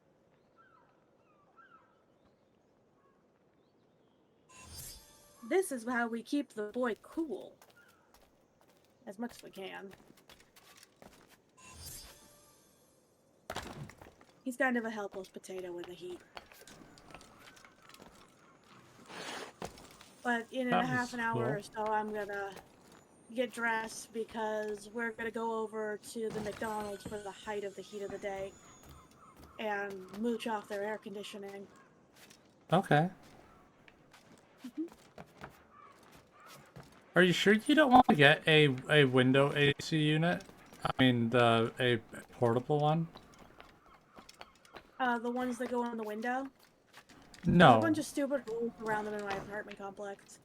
This is how we keep the boy cool. As much as we can. He's kind of a helpless potato in the heat. But in a half an hour or so, I'm gonna get dressed because we're gonna go over to the McDonald's for the height of the heat of the day and mooch off their air conditioning. Okay. Are you sure you don't want to get a window AC unit? I mean, a portable one? The ones that go in the window? No. There's a bunch of stupid rules around them in my apartment complex.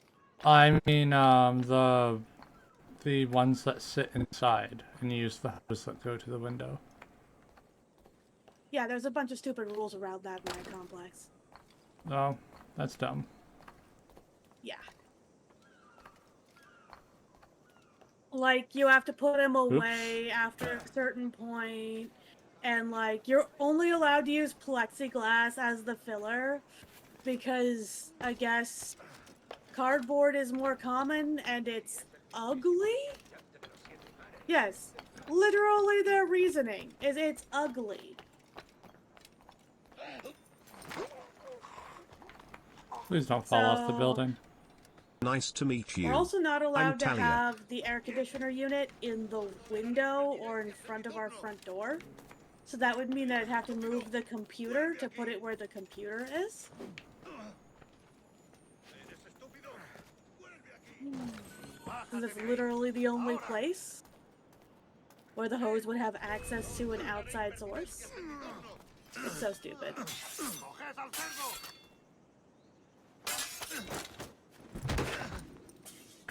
I mean, the ones that sit inside and use the hose that go to the window. Yeah, there's a bunch of stupid rules around that in my complex. Oh, that's dumb. Yeah. Like, you have to put them away after a certain point, and, like, you're only allowed to use plexiglass as the filler, because, I guess, cardboard is more common, and it's ugly? Yes. Literally their reasoning is it's ugly. Please don't fall off the building. Nice to meet you. We're also not allowed to Talia. have the air conditioner unit in the window or in front of our front door. So that would mean that I'd have to move the computer to put it where the computer is. And that's literally the only place where the hose would have access to an outside source. It's so stupid.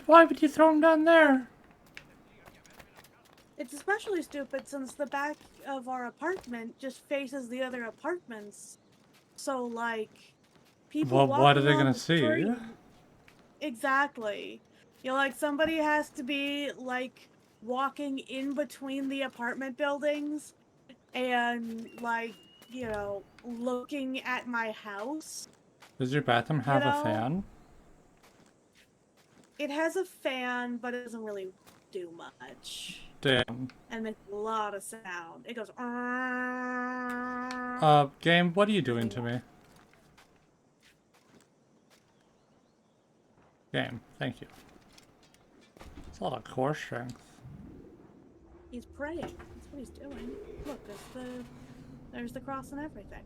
Why would you throw him down there? It's especially stupid since the back of our apartment just faces the other apartments. So, like, people Well, what are walking they on gonna the see? street. Exactly. You know, like, somebody has to be, like, walking in between the apartment buildings and, like, you know, looking at my house. Does your bathroom You have a know? fan? It has a fan, but it doesn't really do much. Damn. And makes a lot of sound. It goes. Game, what are you doing to me? Game, thank you. It's a lot of core strength. He's praying. That's what he's doing. Look, there's the cross and everything.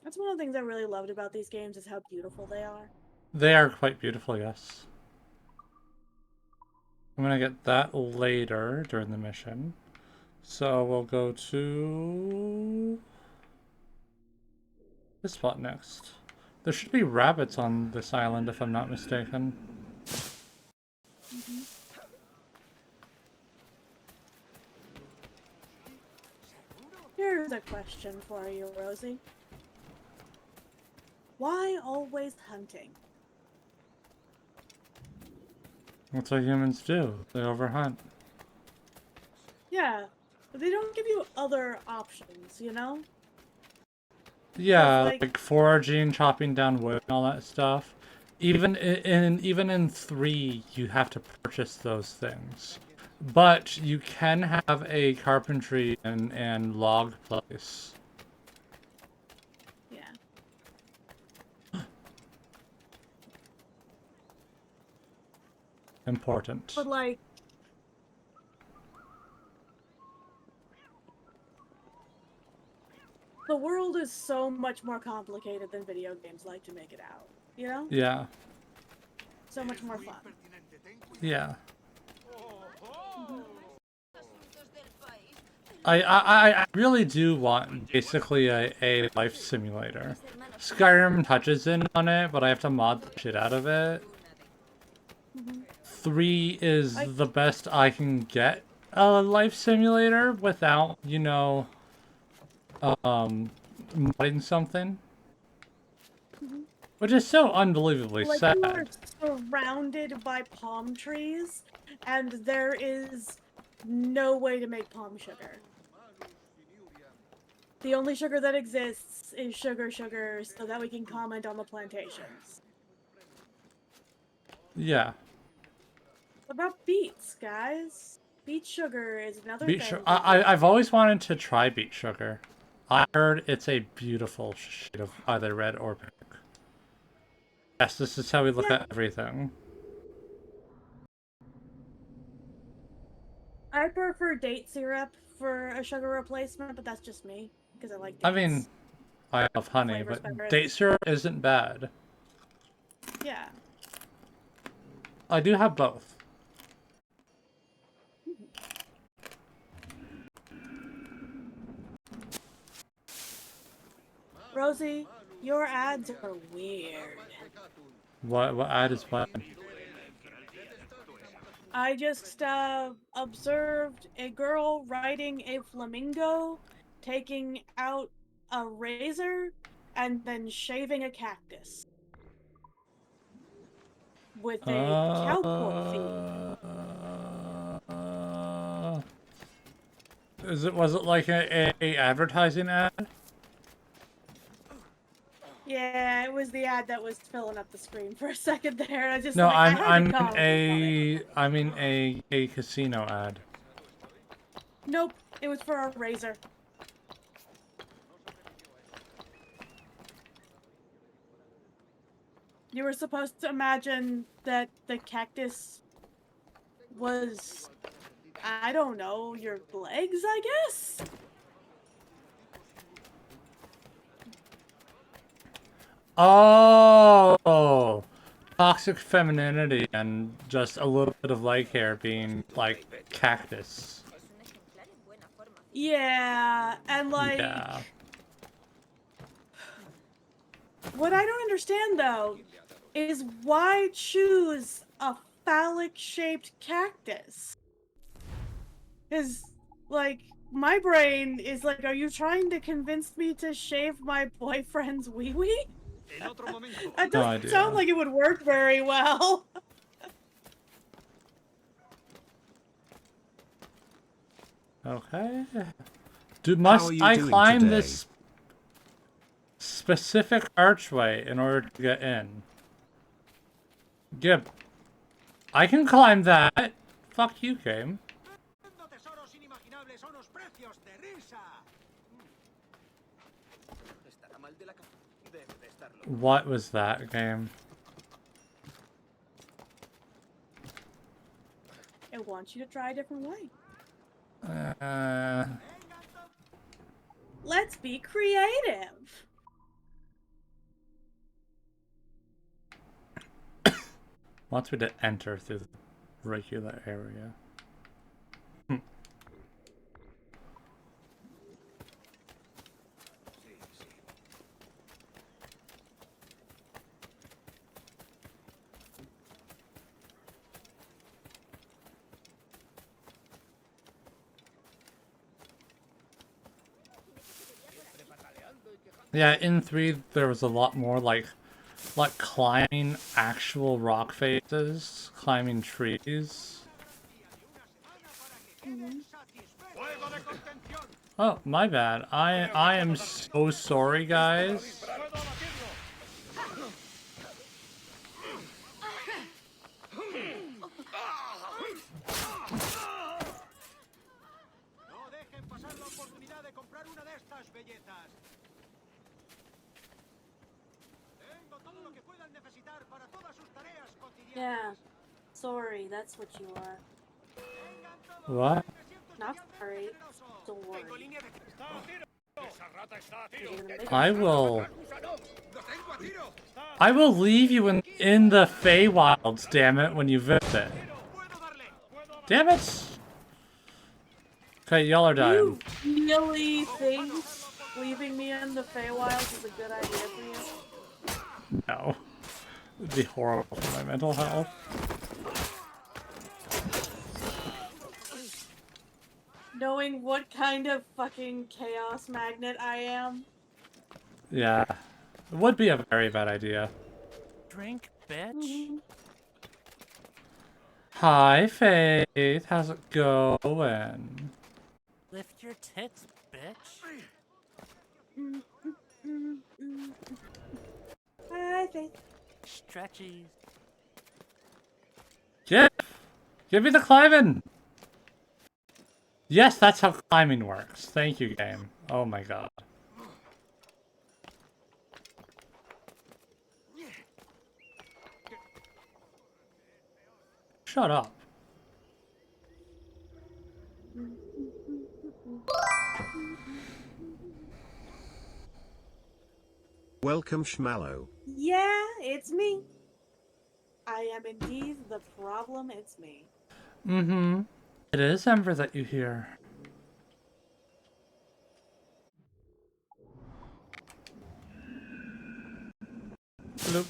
That's one of the things I really loved about these games is how beautiful they are. They are quite beautiful, yes. I'm gonna get that later during the mission. So we'll go to this spot next. There should be rabbits on this island if I'm not mistaken. Here's a question for you, Rosie. Why always hunting? That's what humans do. They overhunt. Yeah, but they don't give you other options, you know? Yeah, like- like foraging, chopping down wood, and all that stuff. Even in 3, you have to purchase those things. But you can have a carpentry and log place. Yeah. Important. But like, the world is so much more complicated than video games like to make it out, you know? Yeah. So much more fun. Yeah. I really do want basically a life simulator. Skyrim touches in on it, but I have to mod the shit out of it. 3 is the best I can get a life simulator without, you know, modding something. Which is so unbelievably Like, sad. you are surrounded by palm trees, and there is no way to make palm sugar. The only sugar that exists is sugar so that we can comment on the plantations. Yeah. What about beets, guys? Beet sugar is another Beet thing. sugar. I've always wanted to try beet sugar. I heard it's a beautiful shade of either red or pink. Yes, this is how we look at everything. I prefer date syrup for a sugar replacement, but that's just me, because I like dates. I mean, I love honey, Flavor's but better. date syrup isn't bad. Yeah. I do have both. Rosie, your ads are weird. What ad is what? I just observed a girl riding a flamingo, taking out a razor, and then shaving a cactus. With a cowboy theme. Was it like a advertising ad? Yeah, it was the ad that was filling up the screen for a second there. I just No, like, I mean a casino ad. Nope, it was for a razor. You were supposed to imagine that the cactus was, I don't know, your legs, I guess? Oh, toxic femininity and just a little bit of leg hair being like cactus. Yeah, and like... Yeah. What I don't understand, though, is why choose a phallic-shaped cactus? Because, like, my brain is like, are you trying to convince me to shave my boyfriend's wee-wee? That No doesn't sound idea. like it would work very well. Okay. How Must are you I doing climb today? this specific archway in order to get in? Yep. I can climb that. Fuck you, game. What was that game? I want you to try a different way. Let's be creative. Wants me to enter through the regular area. Yeah, in 3 there was a lot more like climbing actual rock faces, climbing trees. Oh, my bad. I am so sorry, guys. Yeah. Sorry, that's what you are. What? Not sorry. Sorry. I will leave you in the Fae Wilds, damn it, when you visit. Damn it! Okay, y'all are done. You really think leaving me in the Feywilds is a good idea for you? No. It'd be horrible for my mental health. Knowing what kind of fucking chaos magnet I am? Yeah. It would be a very bad idea. Drink, bitch. Hi, Faith. How's it going? Lift your tits, bitch. Hi, Faith. Stretchies. Give me the climbing! Yes, that's how climbing works. Thank you, game. Oh my god. Shut up. Welcome, Schmallow. Yeah, it's me. I am indeed the problem, it's me. Mm-hmm. It is Ember that you hear. Bloop.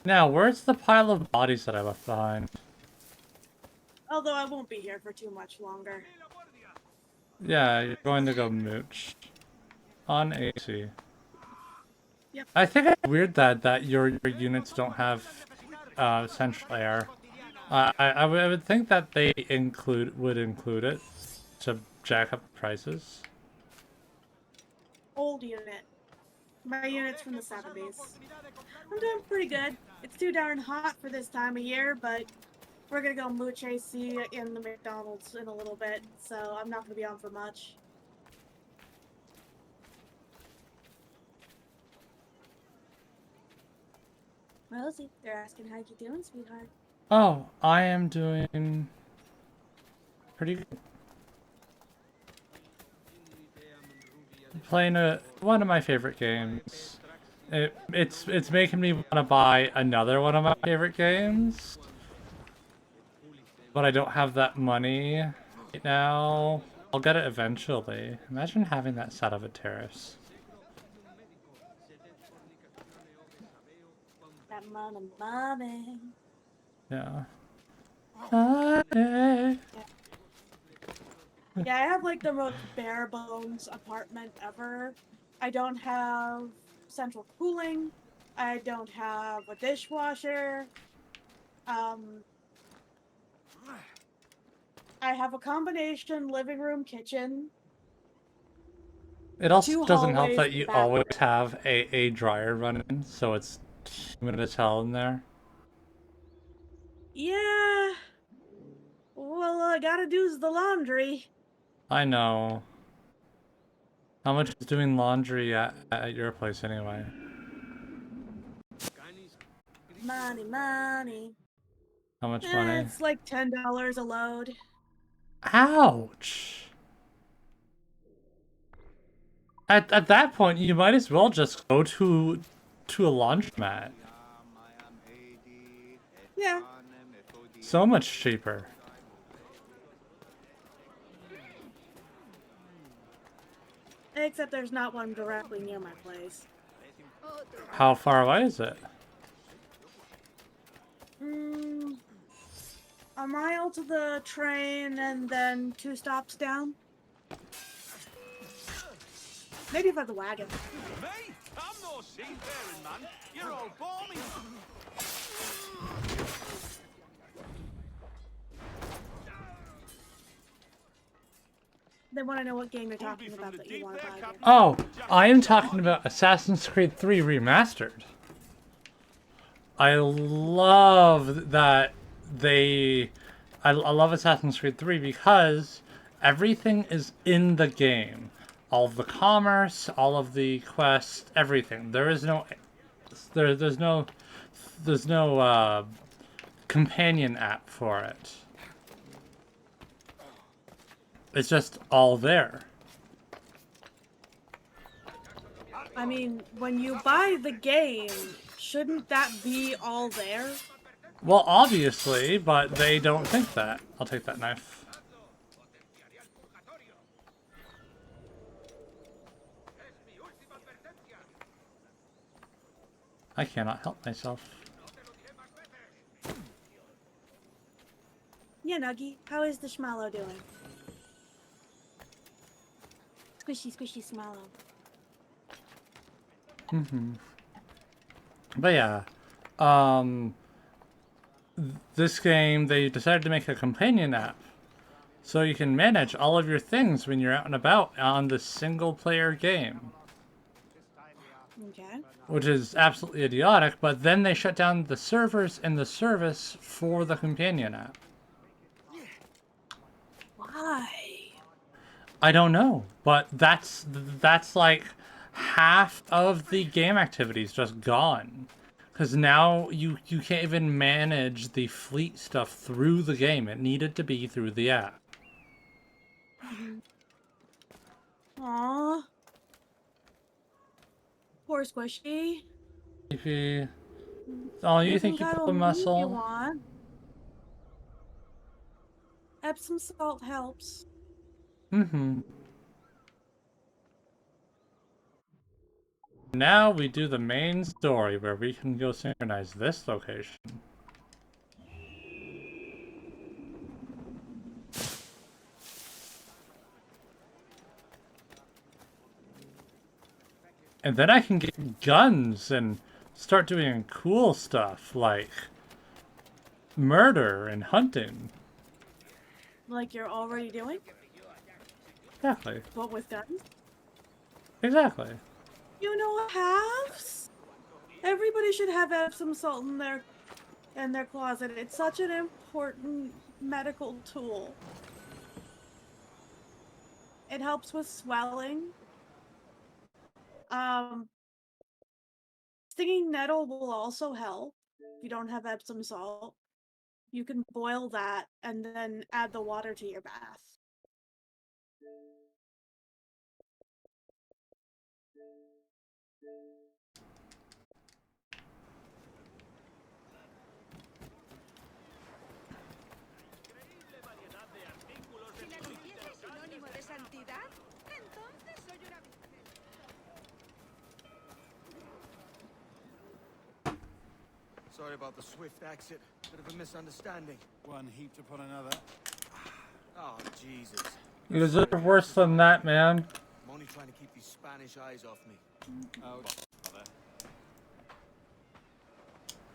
Now, where's the pile of bodies that I left behind? Although I won't be here for too much longer. Yeah, you're going to go mooch. On AC. Yep. I think it's weird that your units don't have central air. I would think that they would include it to jack up prices. Old unit. My unit's from the 70s. I'm doing pretty good. It's too darn hot for this time of year, but we're gonna go mooch AC in the McDonald's in a little bit, so I'm not gonna be on for much. Rosie, they're asking how you doing, sweetheart. Oh, I am doing pretty good. Playing one of my favorite games. It's making me want to buy another one of my favorite games, but I don't have that money right now. I'll get it eventually. Imagine having that side of a terrace. That money. Yeah. Yeah, I have like the most bare bones apartment ever. I don't have central cooling. I don't have a dishwasher. I have a combination living room, kitchen. It also 2 doesn't help hallways that and you bathroom. always have a dryer running, so it's humid as hell in there. Yeah. Well, all I gotta do is the laundry. I know. How much is doing laundry at your place anyway? Money. How much money? It's like $10 a load. Ouch! At that point, you might as well just go to a laundromat. Yeah. So much cheaper. Except there's not one directly near my place. How far away is it? A mile to the train and then 2 stops down. Maybe by the wagon. Me? I'm no seafaring man. You're all balmy. They want to know what game you're talking about that you want to buy here. Oh, I am talking about Assassin's Creed 3 Remastered. I love that I love Assassin's Creed 3 because everything is in the game. All of the commerce, all of the quests, everything. There is no there's no companion app for it. It's just all there. I mean, when you buy the game, shouldn't that be all there? Well, obviously, but they don't think that. I'll take that knife. I cannot help myself. Yeah, Nuggy, how is the Schmallow doing? Squishy Schmallow. But yeah, this game, they decided to make a companion app. So you can manage all of your things when you're out and about on this single player game. Okay. Which is absolutely idiotic, but then they shut down the servers and the service for the companion app. Why? I don't know, but that's like half of the game activities just gone. Because now you can't even manage the fleet stuff through the game. It needed to be through the app. Aww. Poor Squishy. If oh, you think you cuddle pulled a me if you muscle? want. Epsom salt helps. Now we do the main story where we can go synchronize this location. And then I can get guns and start doing cool stuff like murder and hunting. Like you're already doing? Exactly. But with guns? Exactly. You know halves? Everybody should have Epsom salt in their closet. It's such an important medical tool. It helps with swelling. Stinging nettle will also help if you don't have Epsom salt. You can boil that and then add the water to your bath. Sorry about the swift exit. Bit of a misunderstanding. One heaped upon another. Oh, Jesus. You deserve worse than that, man. I'm only trying to keep these Spanish eyes off me. Oh, bother.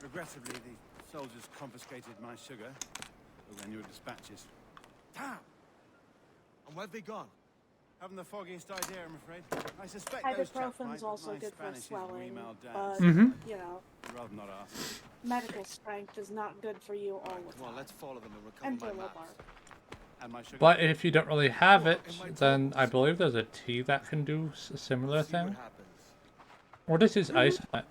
Regrettably, the soldiers confiscated my sugar when you were dispatches. Damn! And where've they gone? Haven't the foggiest idea, I'm afraid. I suspect those chaps might, Ibuprofen's but also my good for Spanish is swelling, well but, down. you know, I'd rather not ask. medical strength is not good for you all the Come time. on, let's follow them and And recover my Turbo maps. Bark. And my sugar. But if you don't really have it, then I believe there's a tea that can do a similar See what thing. happens. Or this is ice on it.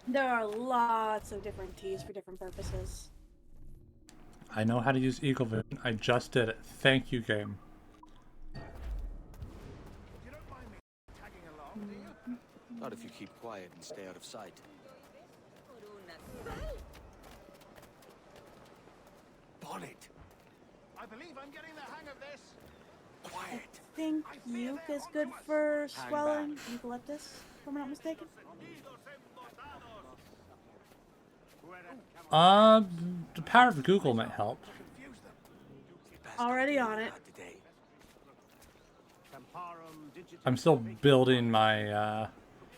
There are lots of different teas for different purposes. I know how to use Eagle Vision. I just did it. Thank you, game. You don't mind me tagging along, do you? Not if you keep quiet and stay out of sight. Bonnet! I believe I'm getting the hang of this. Quiet! I think Uke is good for swelling. Eucalyptus, if I'm not mistaken. The power of Google might help. Already on it. I'm still building my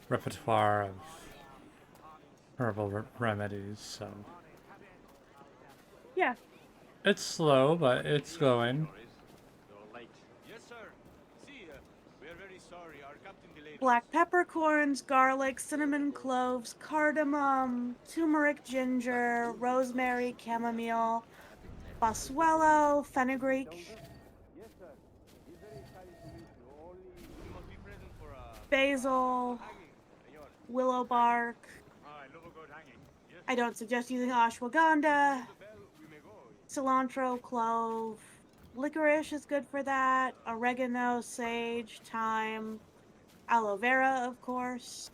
repertoire of herbal remedies, so Yeah. it's slow, but it's going. Yes, sir. See, we are very sorry. Our captain delayed. Black peppercorns, garlic, cinnamon cloves, cardamom, turmeric, ginger, rosemary, chamomile, boswello, fenugreek, basil, willow bark. I don't suggest using ashwagandha. Cilantro, clove, licorice is good for that. Oregano, sage, thyme, aloe vera, of course.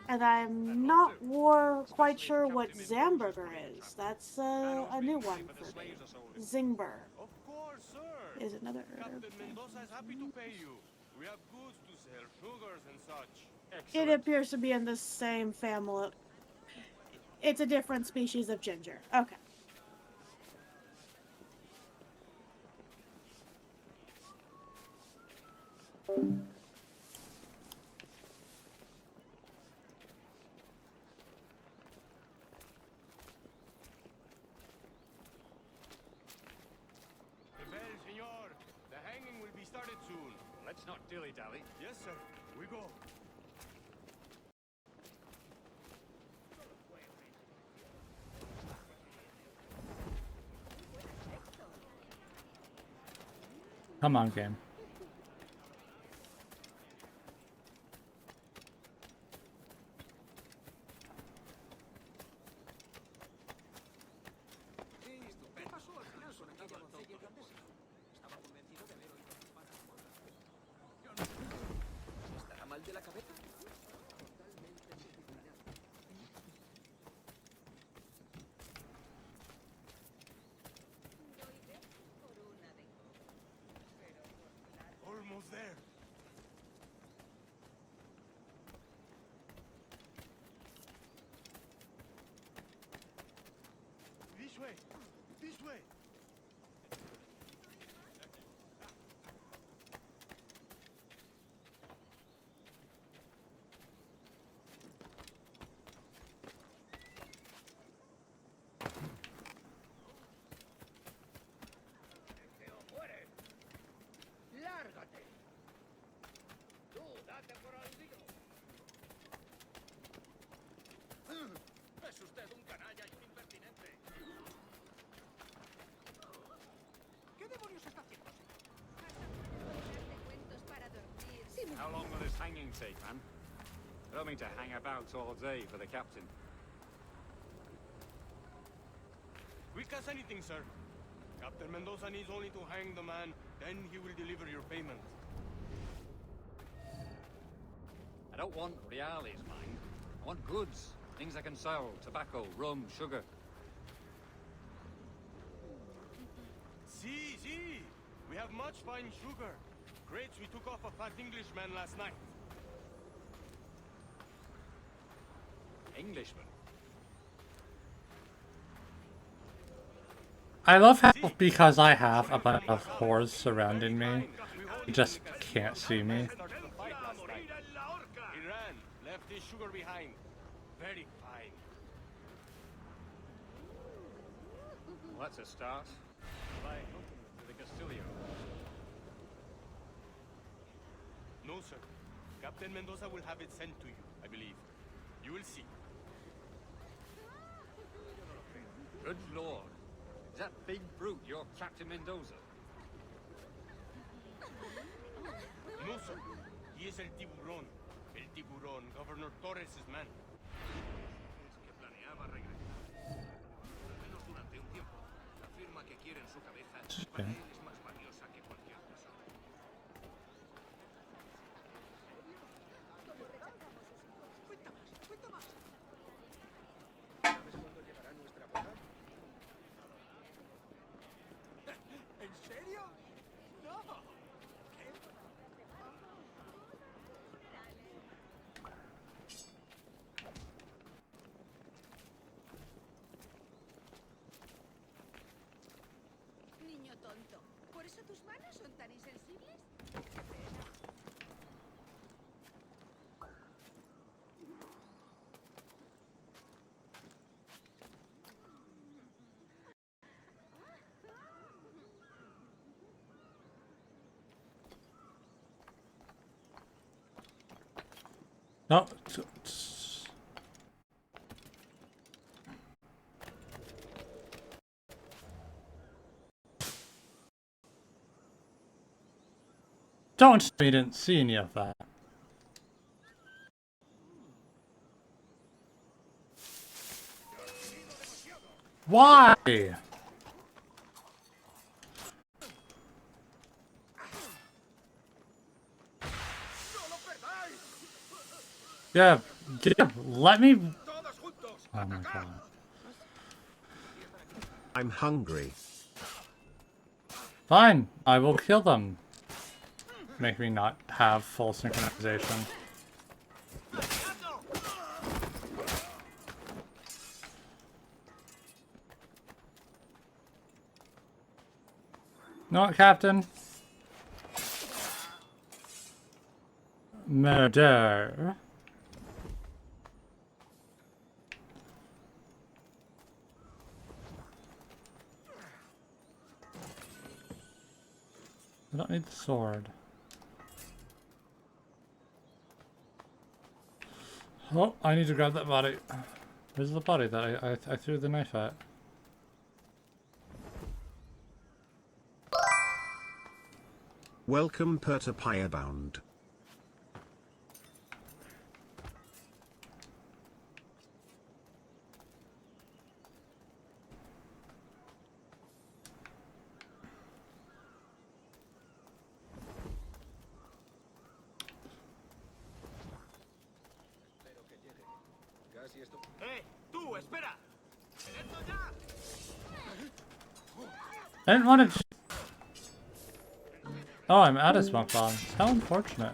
And I'm not quite sure what Zamburger is. That's a new one for me. Zingber Of course, sir. is another herb. Captain Mendoza is happy to pay you. We have goods to sell, sugars and such. It appears to be in the same family. It's a different species of ginger. Okay. Well, senor, the hanging will be started soon. Let's not dilly-dally. Yes, sir. We go. Come on, game. ¿Estará mal de la cabeza? Almost there. This way. This way. ¡Lárgate! ¡Tú, date por aludido! Es usted un canalla y un impertinente. ¿Qué demonios está haciendo, señor? How long will this hanging take, man? I don't mean to hang about all day for the captain. Quick as anything, sir. Captain Mendoza needs only to hang the man, then he will deliver your payment. I don't want reales, mind. I want goods. Things I can sell. Tobacco, rum, sugar. See, see! We have much fine sugar. Crates we took off a fat Englishman last night. Englishman. I love how, because I have a bunch of whores surrounding me, you just can't see me. He ran, left his sugar behind. Very fine. Well, that's a start. By compliment to the Castillo. No, sir. Captain Mendoza will have it sent to you, I believe. You will see. Good lord. Is that big brute your Captain Mendoza? No, sir. He is el tiburón. El tiburón, Governor Torres' man. Es que planeaba regresar. Al menos durante un tiempo. Afirma que quiere en su cabeza. Para él es más valiosa que cualquier persona. Cuenta más. ¿Sabes cuándo llegará nuestra boda? ¿En serio? No. ¿Qué? Niño tonto. ¿Por eso tus manos son tan insensibles? No. Don't. We didn't see any of that. Why? Yeah, let me. Oh my god. I'm hungry. Fine, I will kill them. Make me not have full synchronization. No, Captain. Murder. I don't need the sword. Oh, I need to grab that body. Where's the body that I threw the knife at? Welcome Pertapire Bound. ¡Tú, espera! ¡Esto ya! I didn't want to. Oh, I'm out of smoke bombs. How unfortunate.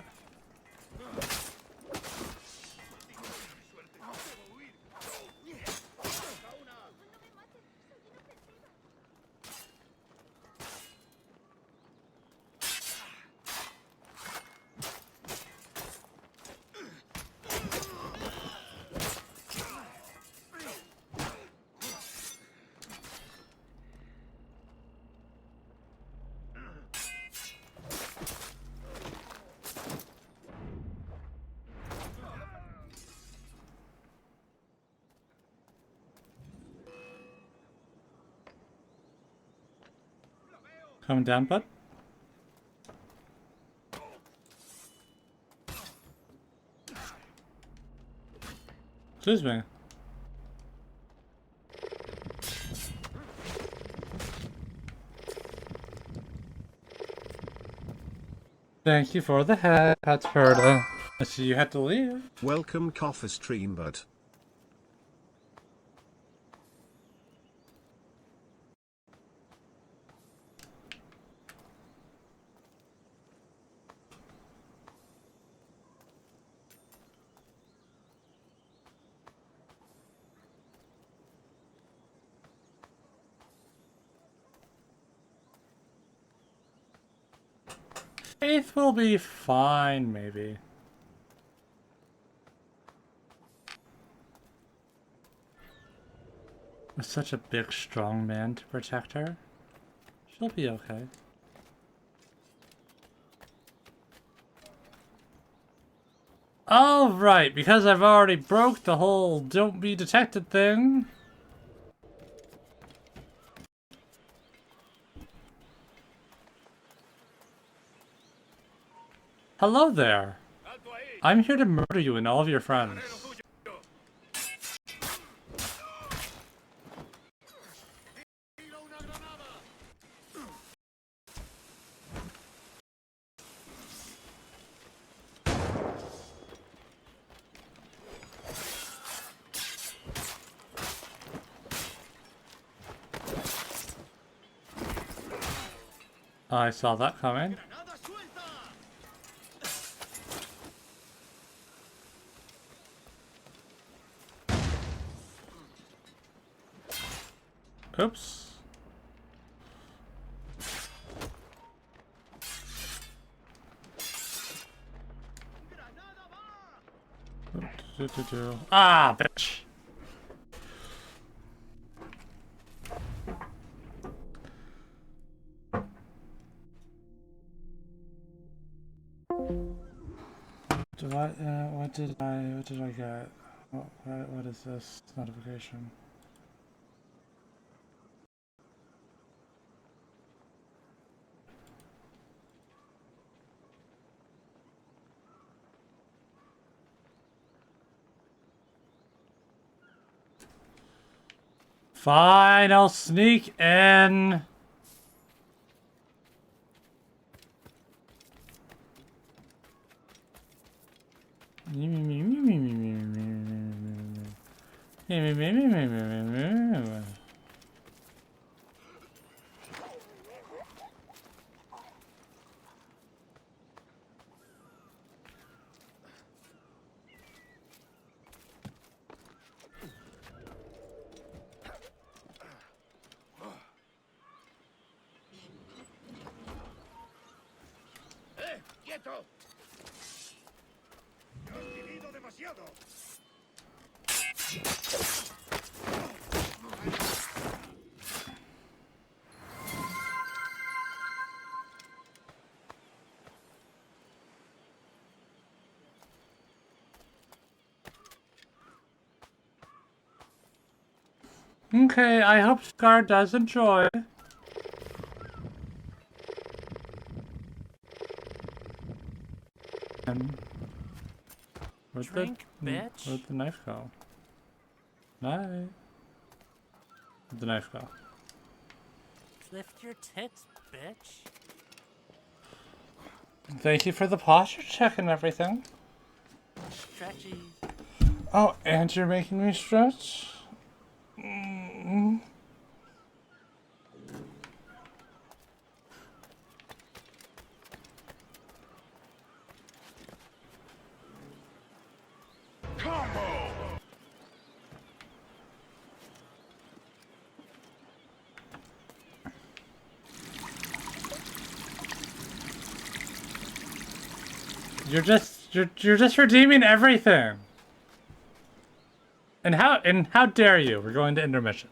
Coming down, bud? Excuse me. Thank you for the head, Herda. I see you had to leave. Welcome Kofi Stream Bud. Faith will be fine, maybe. With such a big, strong man to protect her, she'll be okay. Oh, right, because I've already broke the whole don't be detected thing. Hello there. I'm here to murder you and all of your friends. I saw that coming. Oops. Ah, bitch. What did I get? What is this notification? Fine, I'll sneak in. ¡Quieto! ¡Has vivido demasiado! Okay, I hope Scar does enjoy. Where'd the knife go? Where'd the knife go? Lift your tits, bitch. Thank you for the posture check and everything. Stretchy. Oh, and you're making me stretch? Combo! You're just redeeming everything. And how dare you? We're going to intermission.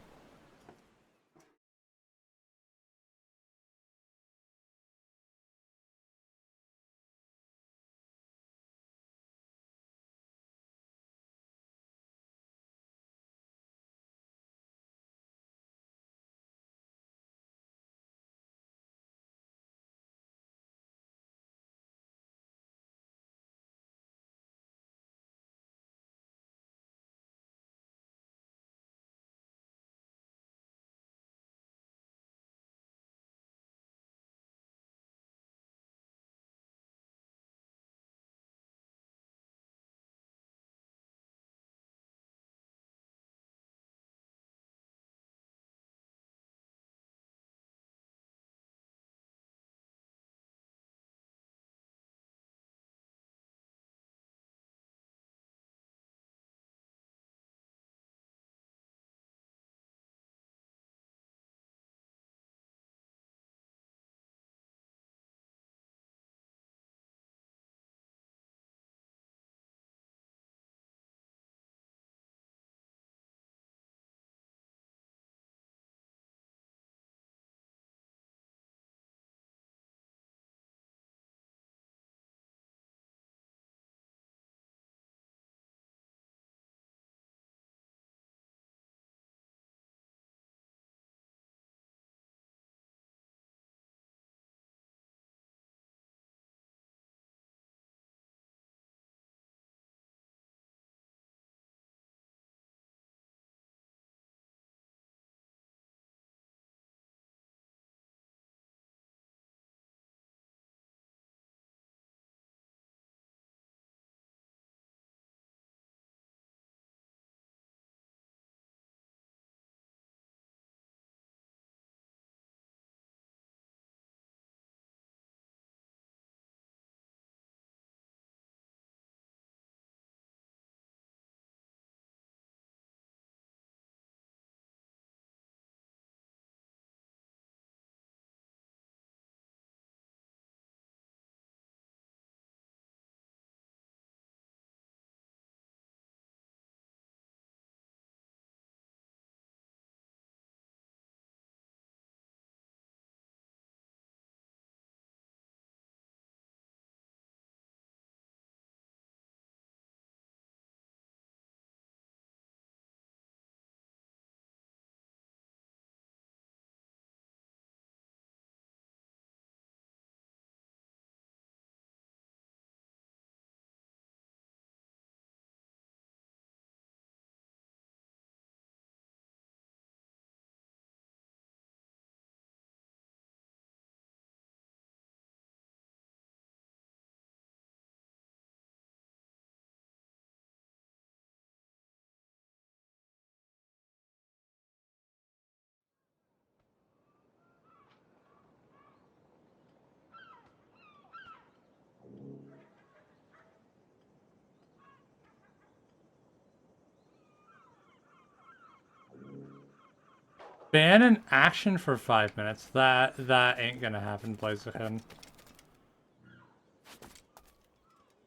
Ban an action for 5 minutes. That ain't gonna happen, Blaziken.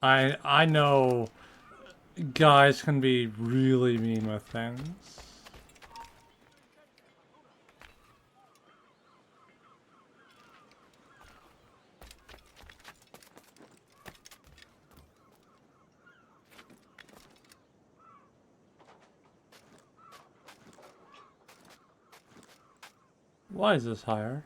I know guys can be really mean with things. Why is this higher?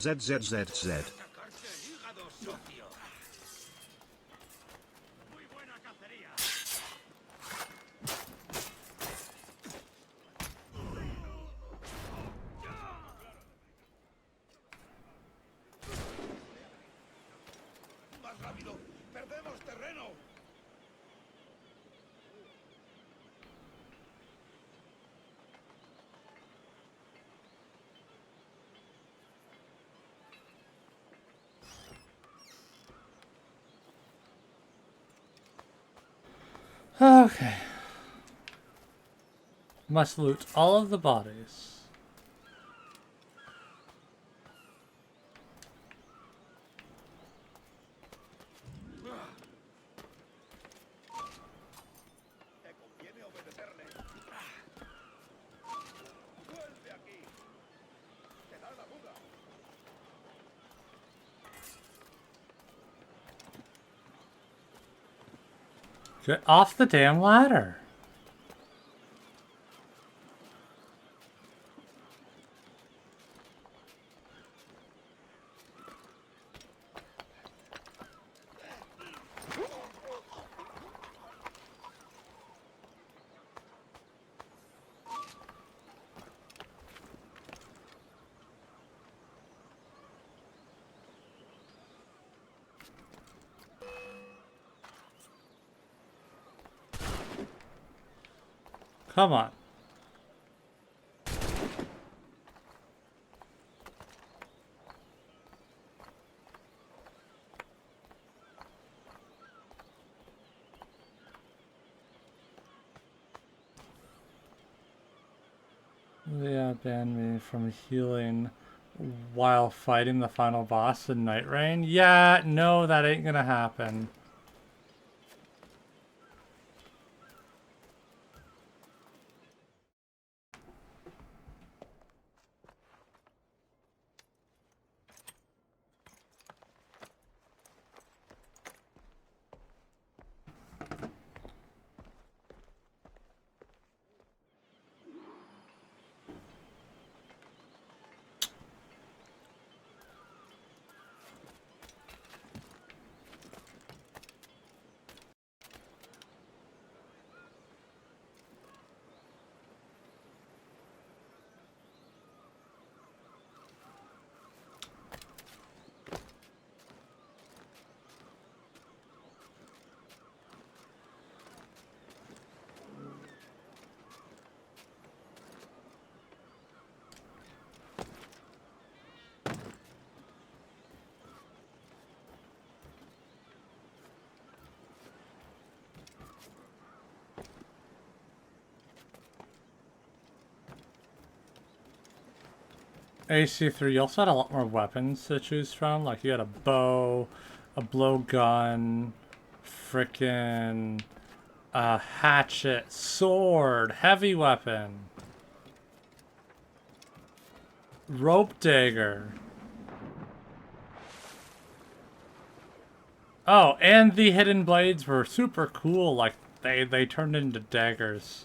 ZZZZ. ¡Más rápido! ¡Perdemos terreno! Okay. Must loot all of the bodies. Te conviene obedecerle. ¡Vuelve aquí! ¡Te da la fuga! Get off the damn ladder. Come on. They banned me from healing while fighting the final boss in Night Rain. Yeah, no, that ain't gonna happen. AC3, you also had a lot more weapons to choose from. Like, you had a bow, a blowgun, frickin' hatchet, sword, heavy weapon, rope dagger. Oh, and the hidden blades were super cool. Like, they turned into daggers.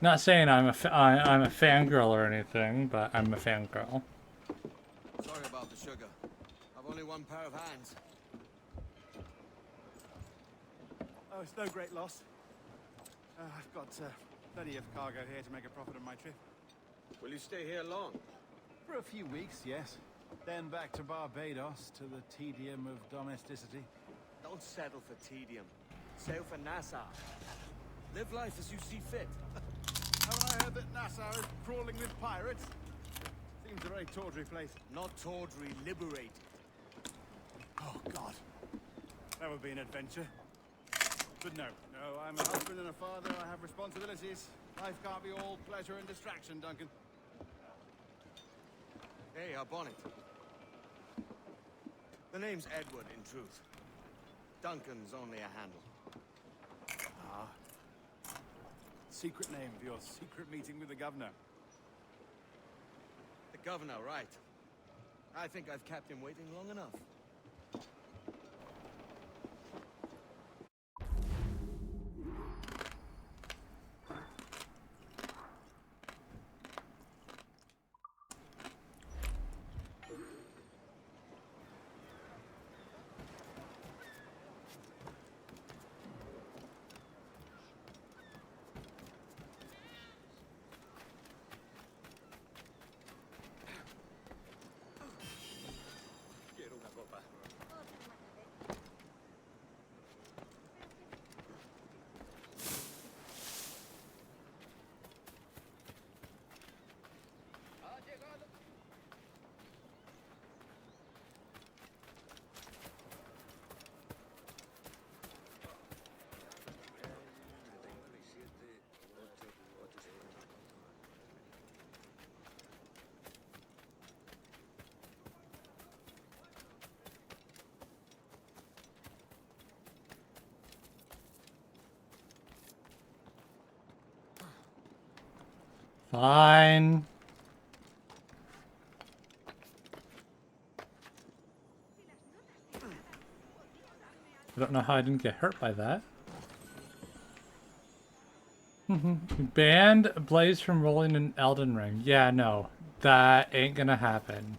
Not saying I'm a fangirl or anything, but I'm a fangirl. Sorry about the sugar. I've only one pair of hands. Oh, it's no great loss. I've got plenty of cargo here to make a profit on my trip. Will you stay here long? For a few weeks, yes. Then back to Barbados to the tedium of domesticity. Don't settle for tedium. Sail for Nassau. Live life as you see fit. Have I heard that Nassau is crawling with pirates? Seems a very tawdry place. Not tawdry, liberate. Oh, God. That would be an adventure. But no, I'm a husband and a father. I have responsibilities. Life can't be all pleasure and distraction, Duncan. Hey, our bonnet. The name's Edward, in truth. Duncan's only a handle. Ah. Secret name of your secret meeting with the governor. The governor, right. I think I've kept him waiting long enough. Fine. I don't know how I didn't get hurt by that. Banned Blaze from rolling an Elden Ring. Yeah, no. That ain't gonna happen.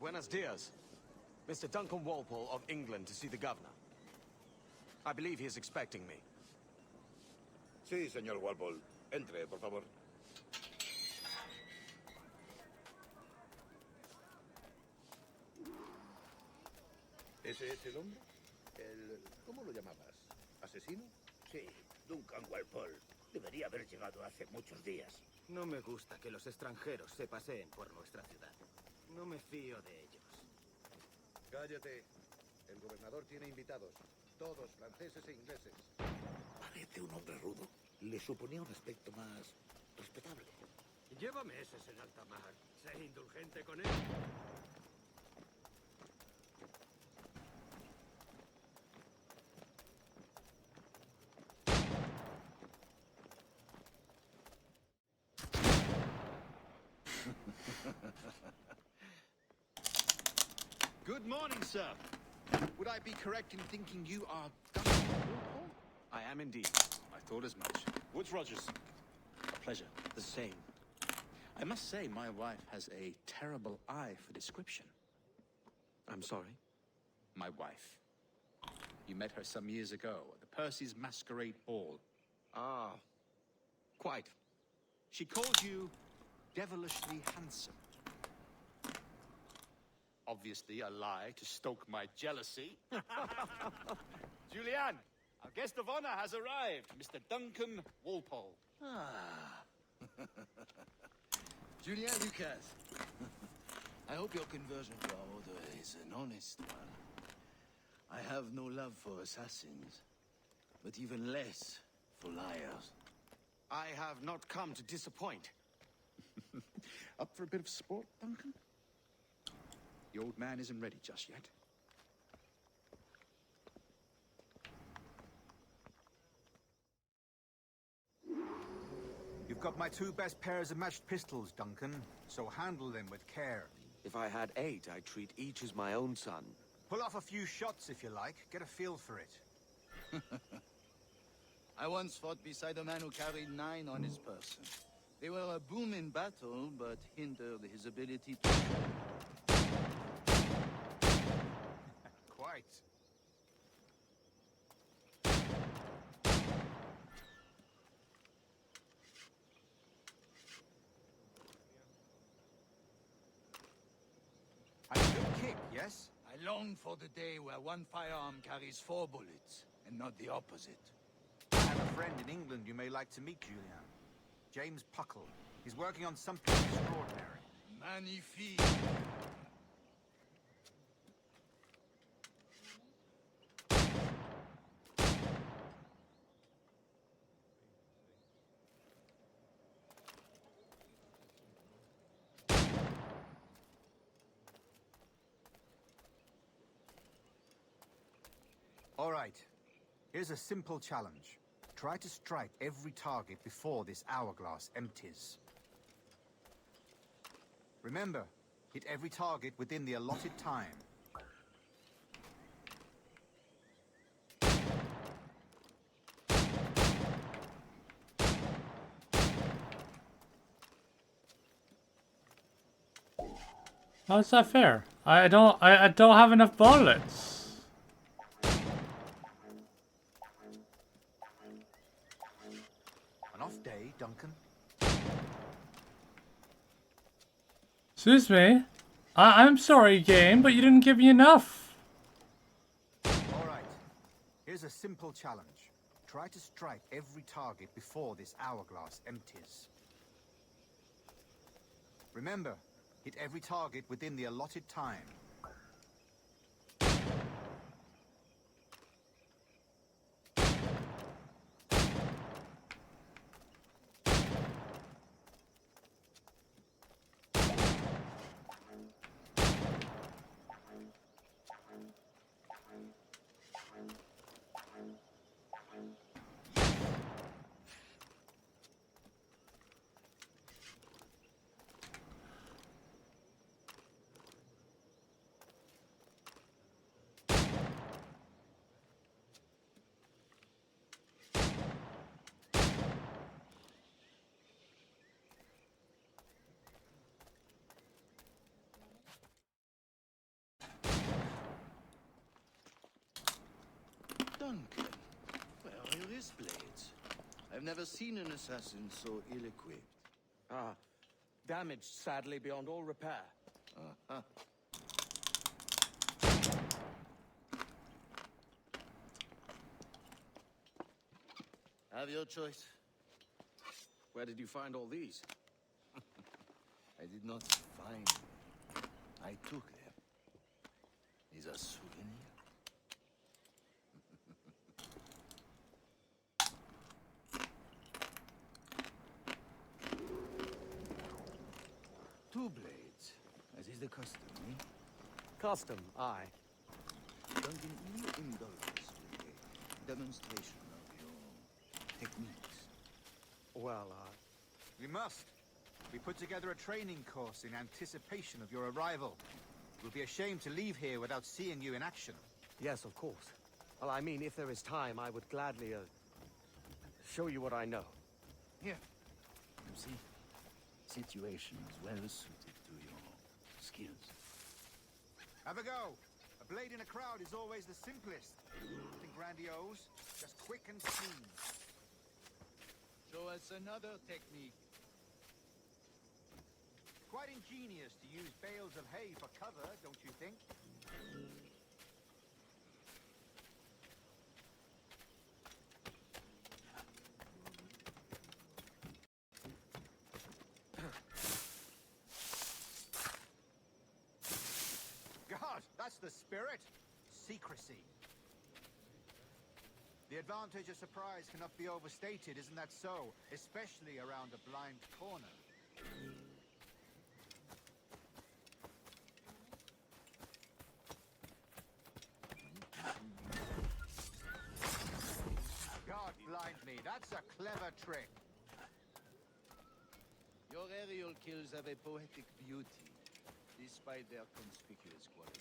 Buenos dias. Mr. Duncan Walpole of England to see the governor. I believe he is expecting me. Sí, señor Walpole. Entre, por favor. ¿Ese es el hombre? ¿Cómo lo llamabas? ¿Asesino? Sí, Duncan Walpole. Debería haber llegado hace muchos días. No me gusta que los extranjeros se paseen por nuestra ciudad. No me fío de ellos. Cállate. El gobernador tiene invitados. Todos franceses e ingleses. Parece un hombre rudo. Le suponía un aspecto más respetable. Lleva meses en alta mar. Sé indulgente con él. Good morning, sir. Would I be correct in thinking you are Duncan Walpole? I am indeed. I thought as much. Woods Rogers. A pleasure. The same. I must say, my wife has a terrible eye for description. I'm sorry? My wife. You met her some years ago at the Percy's Masquerade Ball. Ah, quite. She called you devilishly handsome. Obviously a lie to stoke my jealousy. Julianne, our guest of honor has arrived, Mr. Duncan Walpole. Julien Lucas. I hope your conversion to our order is an honest one. I have no love for assassins, but even less for liars. I have not come to disappoint. Up for a bit of sport, Duncan? The old man isn't ready just yet. You've got my 2 best pairs of matched pistols, Duncan, so handle them with care. If I had 8, I'd treat each as my own son. Pull off a few shots if you like, get a feel for it. I once fought beside a man who carried 9 on his person. They were a boom in battle, but hindered his ability to... Quite. A good kick, yes? I long for the day where one firearm carries 4 bullets, and not the opposite. I have a friend in England you may like to meet, Julian. James Puckle. He's working on something extraordinary. Magnifique! All right. Here's a simple challenge. Try to strike every target before this hourglass empties. Remember, hit every target within the allotted time. How's that fair? I don't have enough bullets. An off day, Duncan. Excuse me. I'm sorry, game, but you didn't give me enough. All right. Here's a simple challenge. Try to strike every target before this hourglass empties. Remember, hit every target within the allotted time. Duncan, where are your wrist blades? I've never seen an assassin so ill-equipped. Ah, damaged sadly beyond all repair. Uh-huh. Have your choice. Where did you find all these? I did not find them. I took them. These are souvenirs. Two blades, as is the custom, eh? Custom, aye. Duncan, will you indulge us with a demonstration of your techniques? Well, We must. We put together a training course in anticipation of your arrival. It would be a shame to leave here without seeing you in action. Yes, of course. Well, I mean, if there is time, I would gladly, show you what I know. Here. You see? Situation is well suited to your skills. Have a go. A blade in a crowd is always the simplest. Nothing grandiose, just quick and clean. Show us another technique. Quite ingenious to use bales of hay for cover, don't you think? God, that's the spirit. Secrecy. The advantage of surprise cannot be overstated, isn't that so? Especially around a blind corner. God blind me, that's a clever trick. Your aerial kills have a poetic beauty, despite their conspicuous quality.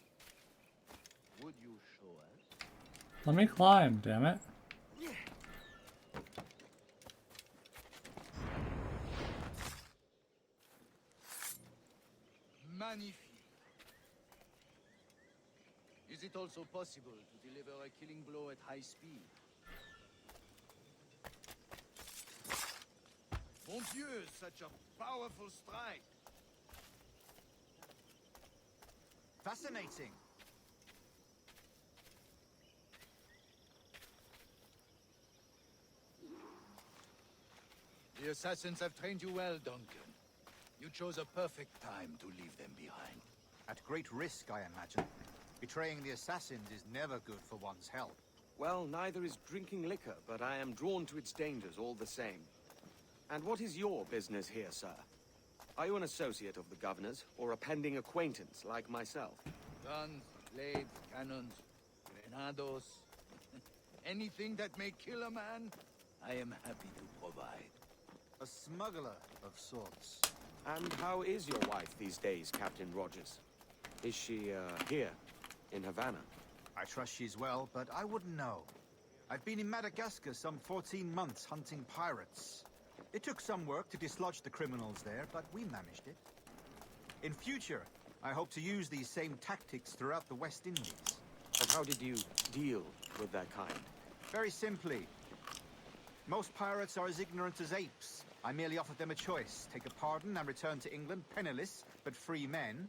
Would you show us? Let me climb, damn it. Magnifique. Is it also possible to deliver a killing blow at high speed? Mon Dieu, such a powerful strike! Fascinating. The assassins have trained you well, Duncan. You chose a perfect time to leave them behind. At great risk, I imagine. Betraying the assassins is never good for one's health. Well, neither is drinking liquor, but I am drawn to its dangers all the same. And what is your business here, sir? Are you an associate of the governor's, or a pending acquaintance like myself? Guns, blades, cannons, grenados, anything that may kill a man, I am happy to provide. A smuggler of sorts. And how is your wife these days, Captain Rogers? Is she, here, in Havana? I trust she's well, but I wouldn't know. I've been in Madagascar some 14 months hunting pirates. It took some work to dislodge the criminals there, but we managed it. In future, I hope to use these same tactics throughout the West Indies. And how did you deal with that kind? Very simply. Most pirates are as ignorant as apes. I merely offered them a choice. Take a pardon and return to England penniless, but free men.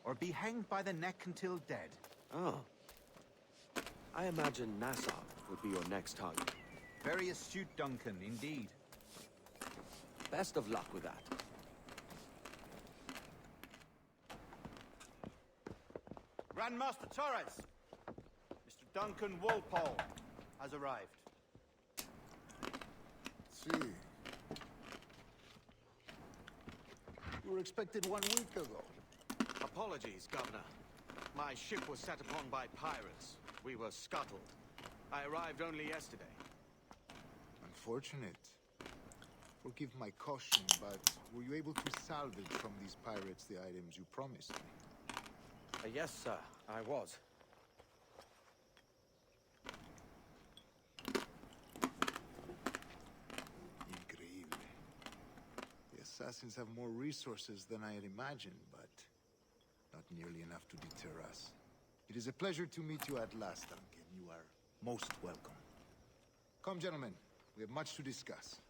Or be hanged by the neck until dead. Oh. I imagine Nassau would be your next target. Very astute, Duncan, indeed. Best of luck with that. Grandmaster Torres! Mr. Duncan Walpole has arrived. See. You were expected 1 week ago. Apologies, Governor. My ship was set upon by pirates. We were scuttled. I arrived only yesterday. Unfortunate. Forgive my caution, but were you able to salvage from these pirates the items you promised me? Yes, sir, I was. Increíble. The assassins have more resources than I had imagined, but not nearly enough to deter us. It is a pleasure to meet you at last, Duncan. You are most welcome. Come, gentlemen. We have much to discuss.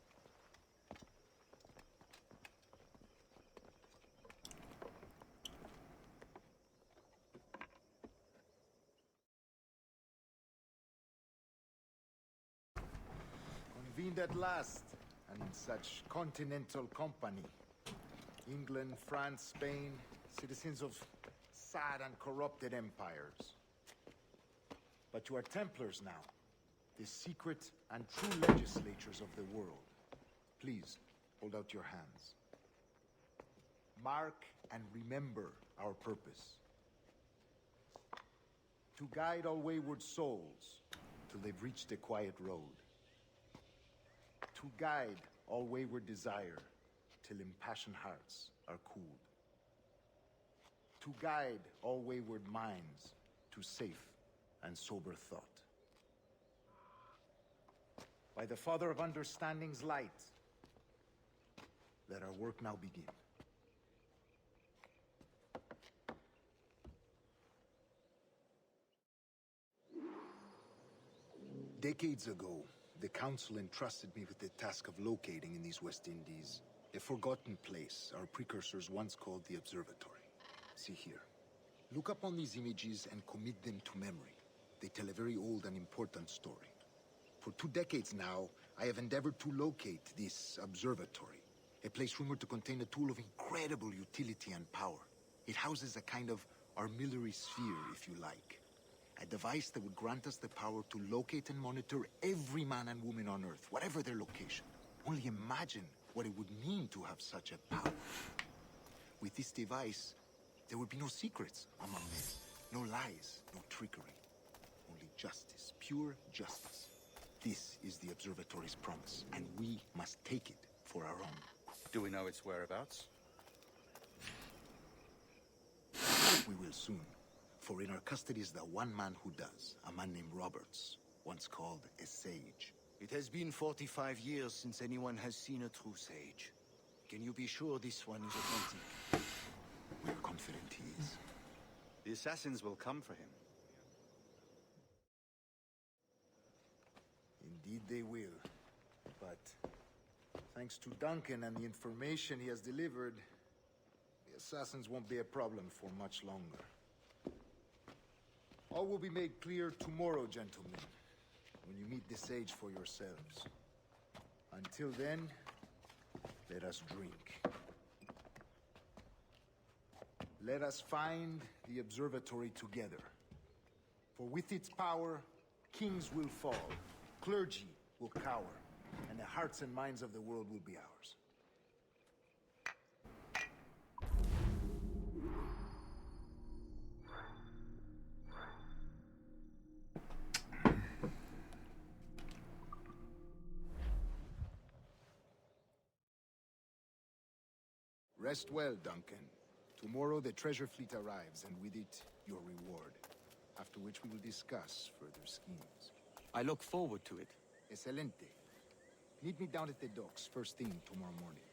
Convened at last, and in such continental company. England, France, Spain, citizens of sad and corrupted empires. But you are Templars now, the secret and true legislators of the world. Please, hold out your hands. Mark and remember our purpose. To guide all wayward souls till they've reached a quiet road. To guide all wayward desire till impassioned hearts are cooled. to guide all wayward minds to safe and sober thought. By the Father of Understanding's light, let our work now begin. Decades ago, the Council entrusted me with the task of locating in these West Indies a forgotten place our precursors once called the Observatory. See here. Look up on these images and commit them to memory. They tell a very old and important story. For 2 decades now, I have endeavored to locate this observatory, a place rumored to contain a tool of incredible utility and power. It houses a kind of armillary sphere, if you like. A device that would grant us the power to locate and monitor every man and woman on Earth, whatever their location. Only imagine what it would mean to have such a power. With this device, there would be no secrets among men, no lies, no trickery. Only justice, pure justice. This is the Observatory's promise, and we must take it for our own. Do we know its whereabouts? We will soon. For in our custody is the one man who does, a man named Roberts, once called a sage. It has been 45 years since anyone has seen a true sage. Can you be sure this one is authentic? We are confident he is. The assassins will come for him. Indeed they will. But thanks to Duncan and the information he has delivered, the assassins won't be a problem for much longer. All will be made clear tomorrow, gentlemen, when you meet the sage for yourselves. Until then, let us drink. Let us find the observatory together. For with its power, kings will fall, clergy will cower, and the hearts and minds of the world will be ours. Rest well, Duncan. Tomorrow the treasure fleet arrives, and with it, your reward. After which we will discuss further schemes. I look forward to it. Excelente. Meet me down at the docks first thing tomorrow morning.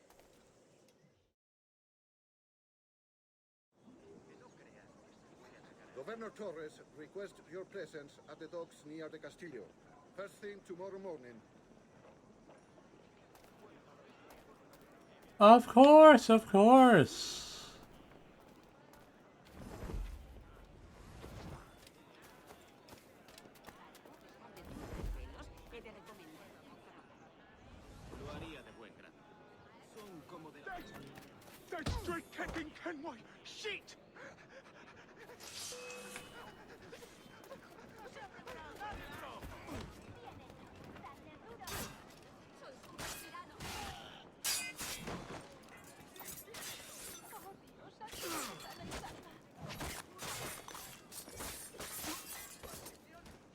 Governor Torres requests your presence at the docks near the Castillo. First thing tomorrow morning. Of course, of course. They're straight kicking Kenway! Shit!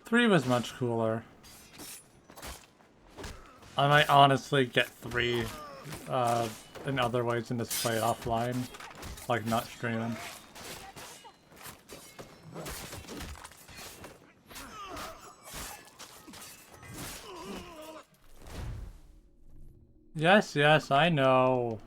Three was much cooler. I might honestly get 3 in other ways and just play it offline, like not streaming. Yes, yes, I know.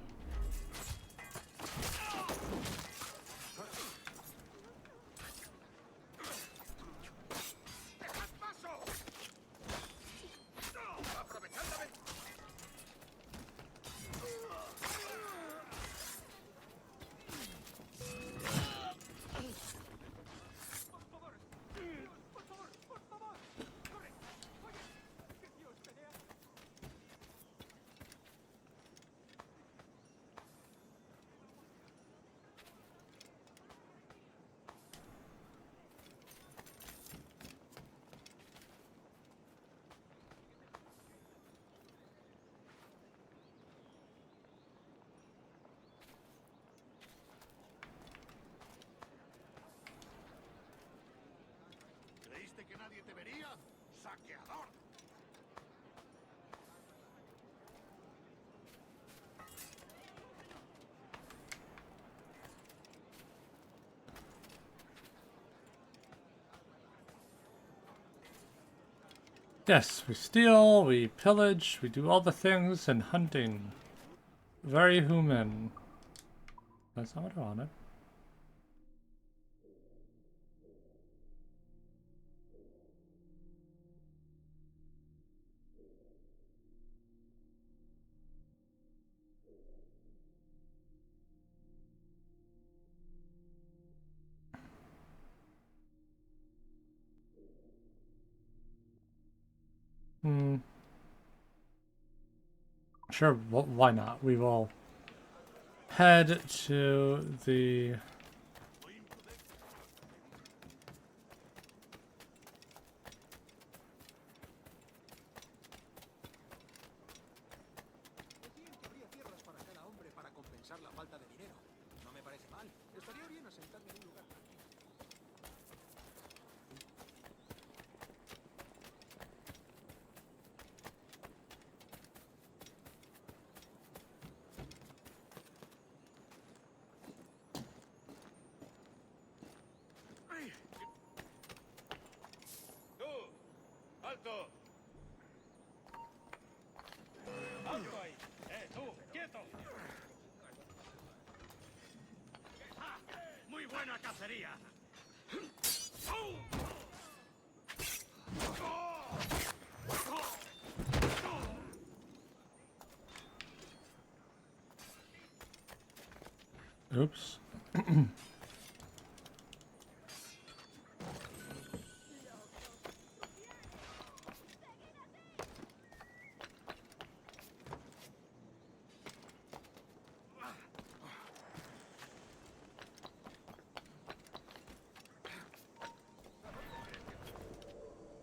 ¿Creíste que nadie te vería? ¡Saqueador! Yes, we steal, we pillage, we do all the things, and hunting. Very human. That's not what I wanted. Sure, why not? We will head to the... Decían que habría tierras para cada hombre para compensar la falta de dinero. No me parece mal. Estaría bien asentarme en un lugar tranquilo. ¡Tú! ¡Alto! ¡Alto ahí! ¡Tú! ¡Quieto! ¡Muy buena cacería! Oops.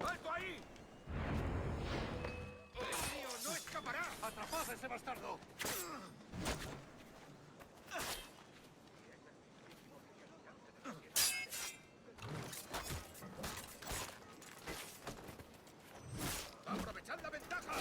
¡Alto ahí! ¡El mío no escapará! ¡Atrapad a ese bastardo! ¡Aprovechad la ventaja!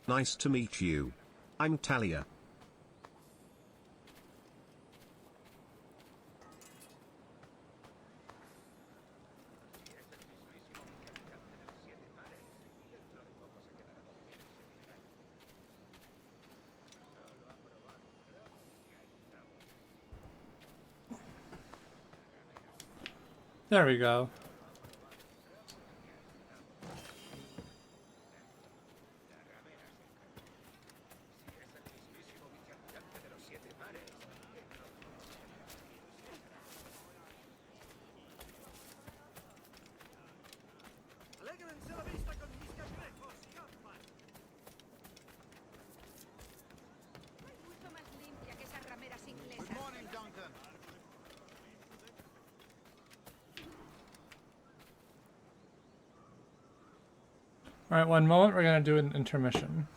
Nice to meet you. I'm Talia. There we go. ¡Alégrense la vista con mis cangrejos! ¡Campan! Mucho más limpia que esas rameras inglesas. Good morning, Duncan. Alright, one moment, we're gonna do an intermission.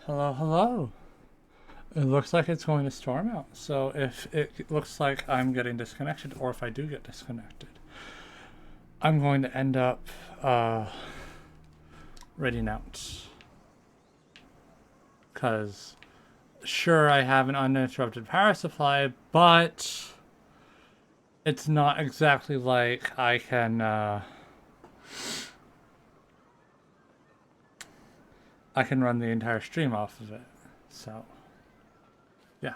Hello, hello. It looks like it's going to storm out. So if it looks like I'm getting disconnected, or if I do get disconnected, I'm going to end up reading out. Because sure, I have an uninterrupted power supply, but it's not exactly like I can run the entire stream off of it. So yeah.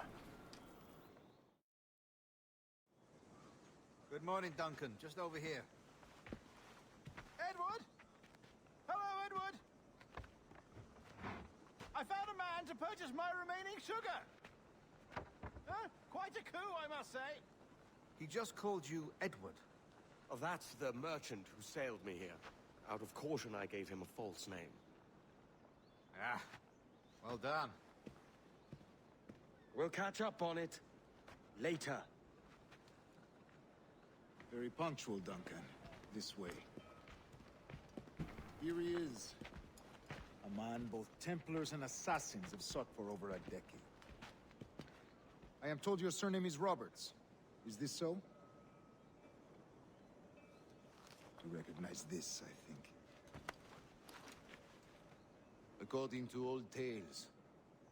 Good morning, Duncan. Just over here. Edward? Hello, Edward. I found a man to purchase my remaining sugar. Quite a coup, I must say. He just called you Edward. Oh, that's the merchant who sailed me here. Out of caution, I gave him a false name. Ah, well done. We'll catch up on it later. Very punctual, Duncan. This way. Here he is. A man both Templars and Assassins have sought for over a decade. I am told your surname is Roberts. Is this so? You recognize this, I think. According to old tales,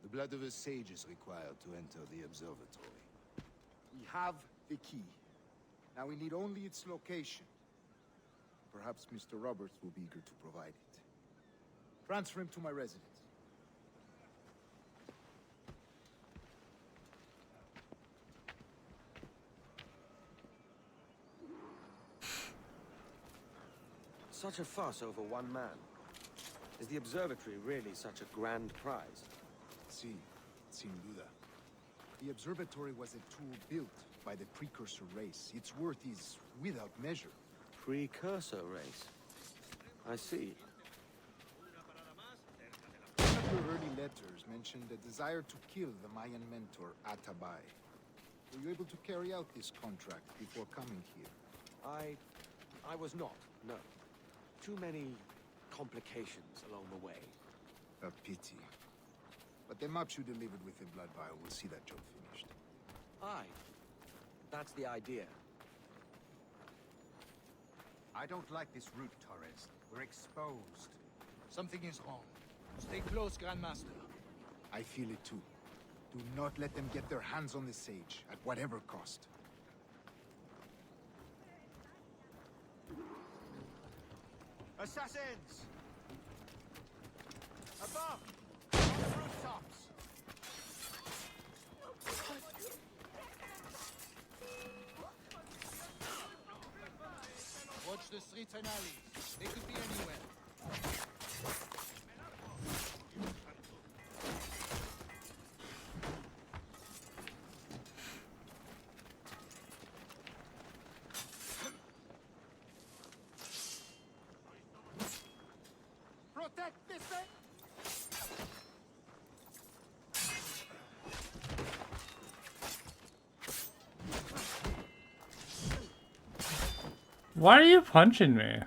the blood of a sage is required to enter the observatory. We have the key. Now we need only its location. Perhaps Mr. Roberts will be eager to provide it. Transfer him to my residence. Such a fuss over one man. Is the observatory really such a grand prize? Si, sin duda. The observatory was a tool built by the precursor race. Its worth is without measure. Precursor race? I see. One of your early letters mentioned a desire to kill the Mayan mentor, Atabai. Were you able to carry out this contract before coming here? I was not, no. Too many complications along the way. A pity. But the maps you delivered with the blood vial will see that job finished. Aye. That's the idea. I don't like this route, Torres. We're exposed. Something is wrong. Stay close, Grandmaster. I feel it too. Do not let them get their hands on the sage, at whatever cost. Assassins! Above! On the rooftops! Watch the streets and alleys. They could be anywhere. Protect this thing! Why are you punching me?